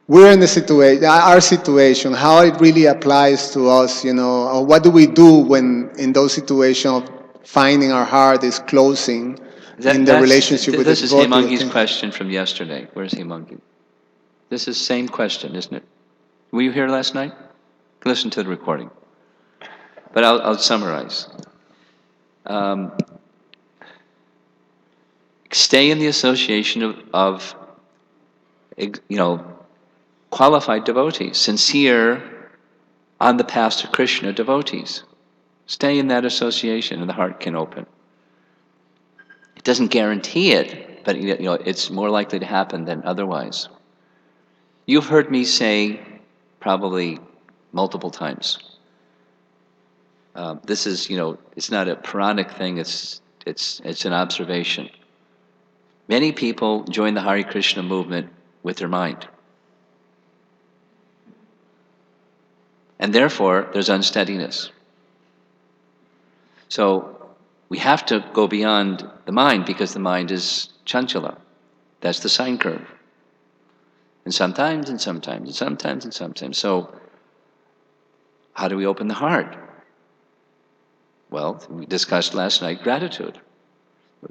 Speaker 4: we're in the situation, our situation, how it really applies to us, or what do we do when in those situations of finding our heart is closing in the relationship with the devotee?
Speaker 1: This is Hemangi's question from yesterday. Where's Hemangi? This is the same question, isn't it? Were you here last night? Listen to the recording. But I'll summarize. Stay in the association of qualified devotees, sincere, on the path to Krishna devotees. Stay in that association and the heart can open. It doesn't guarantee it, but it's more likely to happen than otherwise. You've heard me say probably multiple times. This is, it's not a Puranic thing, it's an observation. Many people join the Hare Krishna movement with their mind. And therefore, there's unsteadiness. So we have to go beyond the mind because the mind is chanchala. That's the sine curve. And sometimes, and sometimes, and sometimes, and sometimes. So how do we open the heart? Well, we discussed last night gratitude.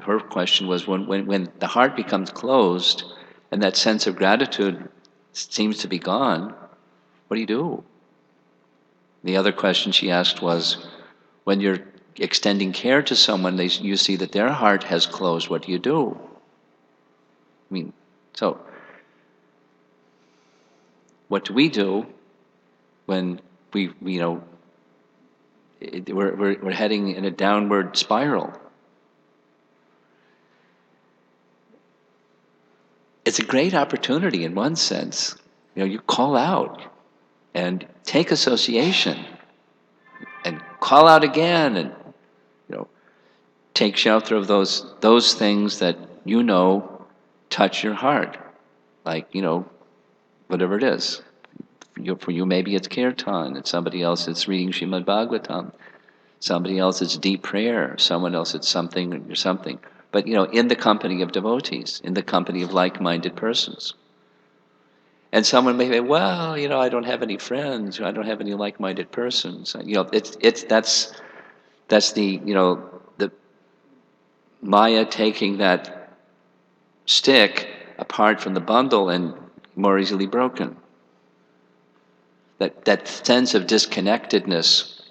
Speaker 1: Her question was when the heart becomes closed and that sense of gratitude seems to be gone, what do you do? The other question she asked was, when you're extending care to someone, you see that their heart has closed, what do you do? So what do we do when we're heading in a downward spiral? It's a great opportunity in one sense. You call out and take association and call out again and take shelter of those things that touch your heart, like whatever it is. For you maybe it's kirtan, and somebody else it's reading Srimad Bhagavatam, somebody else it's deep prayer, someone else it's something or something. But in the company of devotees, in the company of like-minded persons. And someone may say, well, I don't have any friends, I don't have any like-minded persons. That's the Maya taking that stick apart from the bundle and more easily broken. That sense of disconnectedness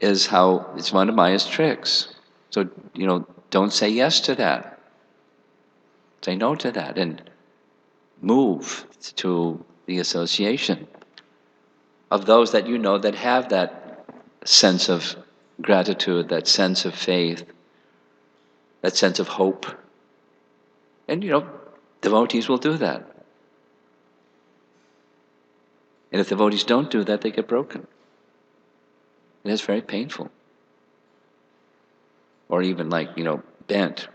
Speaker 1: is it's one of Maya's tricks. So, don't say yes to that. Say no to that and move to the association of those that that have that sense of gratitude, that sense of faith, that sense of hope. And devotees will do that. And if devotees don't do that, they get broken. And it's very painful. Or even bent.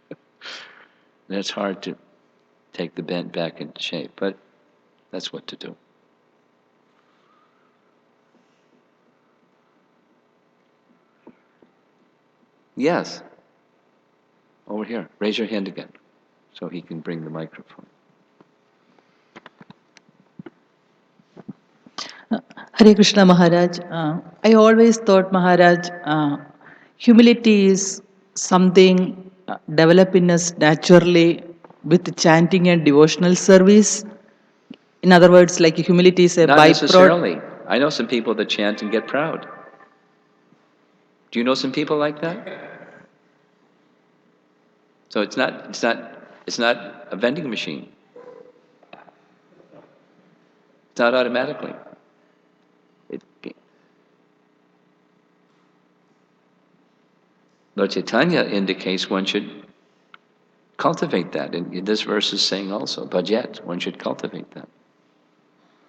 Speaker 1: And it's hard to take the bent back into shape, but that's what to do. Yes. Over here. Raise your hand again so he can bring the microphone.
Speaker 5: Hare Krishna Maharaj. I always thought, Maharaj, humility is something developed in us naturally with chanting and devotional service. In other words, like humility is a
Speaker 1: Not
Speaker 5: byproduct.
Speaker 1: necessarily. I know some people that chant and get proud. Do you know some people like that? So it's not a vending machine. It's not automatically. Lord Chaitanya indicates one should cultivate that. And this verse is saying also, bhajet, one should cultivate that.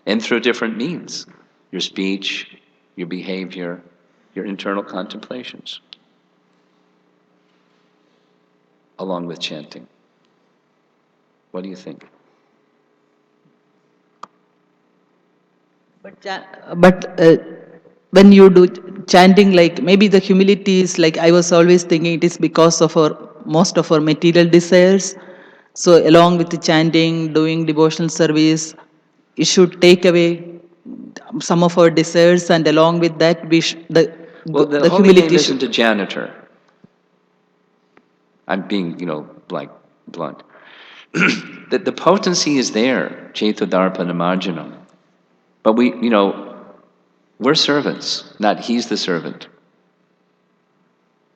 Speaker 1: And through different means. Your speech, your behavior, your internal contemplations. Along with chanting. What do you think?
Speaker 5: But when you do chanting, like maybe the humility is like, I was always thinking it is because of most of our material desires. So along with the chanting, doing devotional service, it should take away some of our desires, and along with that, the
Speaker 1: holy
Speaker 5: humility
Speaker 1: name isn't a janitor. I'm being, blunt. The potency is there, Chaitodharpana Marjanam. But we're servants, not he's the servant.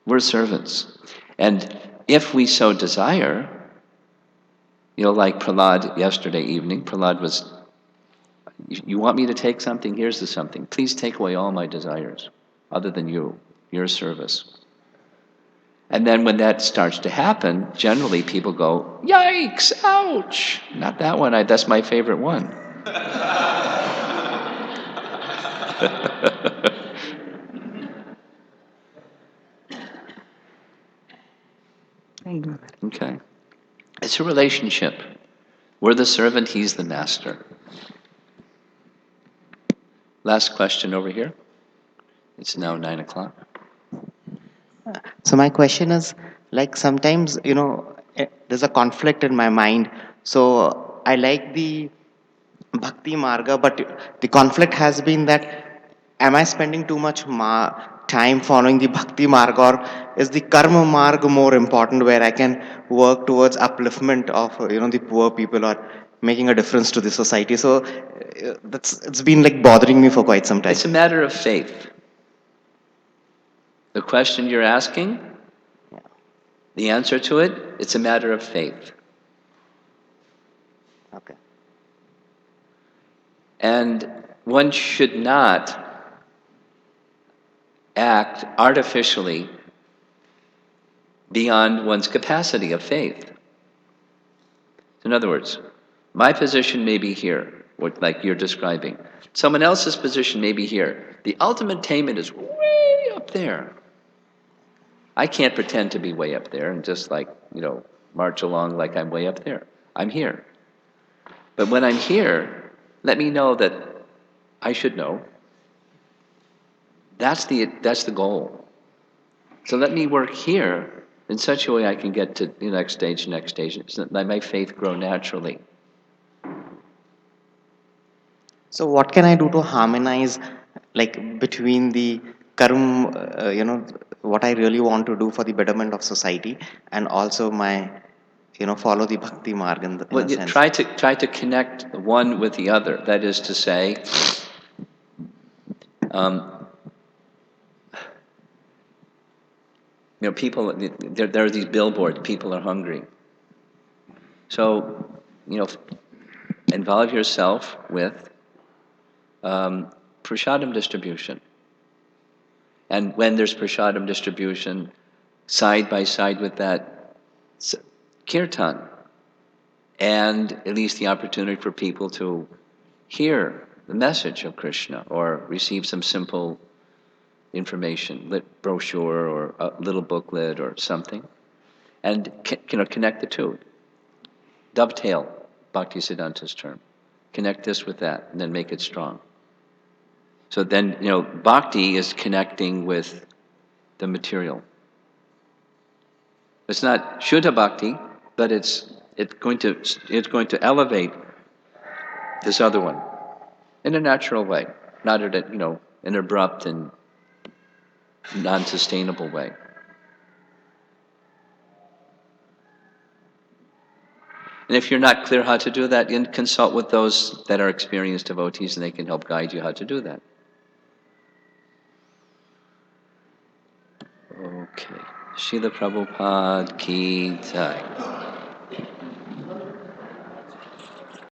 Speaker 1: We're servants. And, if we so desire, like Prahlad yesterday evening, Prahlad was, you want me to take something? Here's the something. Please take away all my desires, other than you, your service. And then when that starts to happen, generally people go, yikes, ouch. Not that one, that's my favorite one. Okay. It's a relationship. We're the servant, he's the master. Last question over here. It's now 9 o'clock.
Speaker 6: So my question is, like sometimes, there's a conflict in my mind. So I like the Bhakti Marga, but the conflict has been that am I spending too much time following the Bhakti Marga, or is the Karma Marga more important where I can work towards upliftment of, the poor people or making a difference to the society? So it's been like bothering me for quite some time.
Speaker 1: It's a matter of faith. The question you're asking, the answer to it, it's a matter of faith.
Speaker 6: Okay.
Speaker 1: And one should not act artificially beyond one's capacity of faith. In other words, my position may be here, like you're describing. Someone else's position may be here. The ultimate attainment is way up there. I can't pretend to be way up there and just march along like I'm way up there. I'm here. But when I'm here, let me know that I should know. That's the goal. So let me work here in such a way I can get to the next stage. So let my faith grow naturally.
Speaker 6: So what can I do to harmonize, like between the karma, what I really want to do for the betterment of society, and also my, follow the bhakti marg in a sense.
Speaker 1: Try to connect one with the other. That is to say, people. There are these billboards. People are hungry. So, involve yourself with prasadam distribution. And when there's prasadam distribution, side by side with that, kirtan, and at least the opportunity for people to hear the message of Krishna or receive some simple information, brochure or a little booklet or something, and connect the two. Dovetail, Bhaktisiddhanta's term. Connect this with that, and then make it strong. So then, bhakti is connecting with the material. It's not Shuddha Bhakti, but it's going to elevate this other one in a natural way, not in an abrupt and non-sustainable way. And if you're not clear how to do that, you can consult with those that are experienced devotees, and they can help guide you how to do that. Okay. Srila Prabhupada ki jai.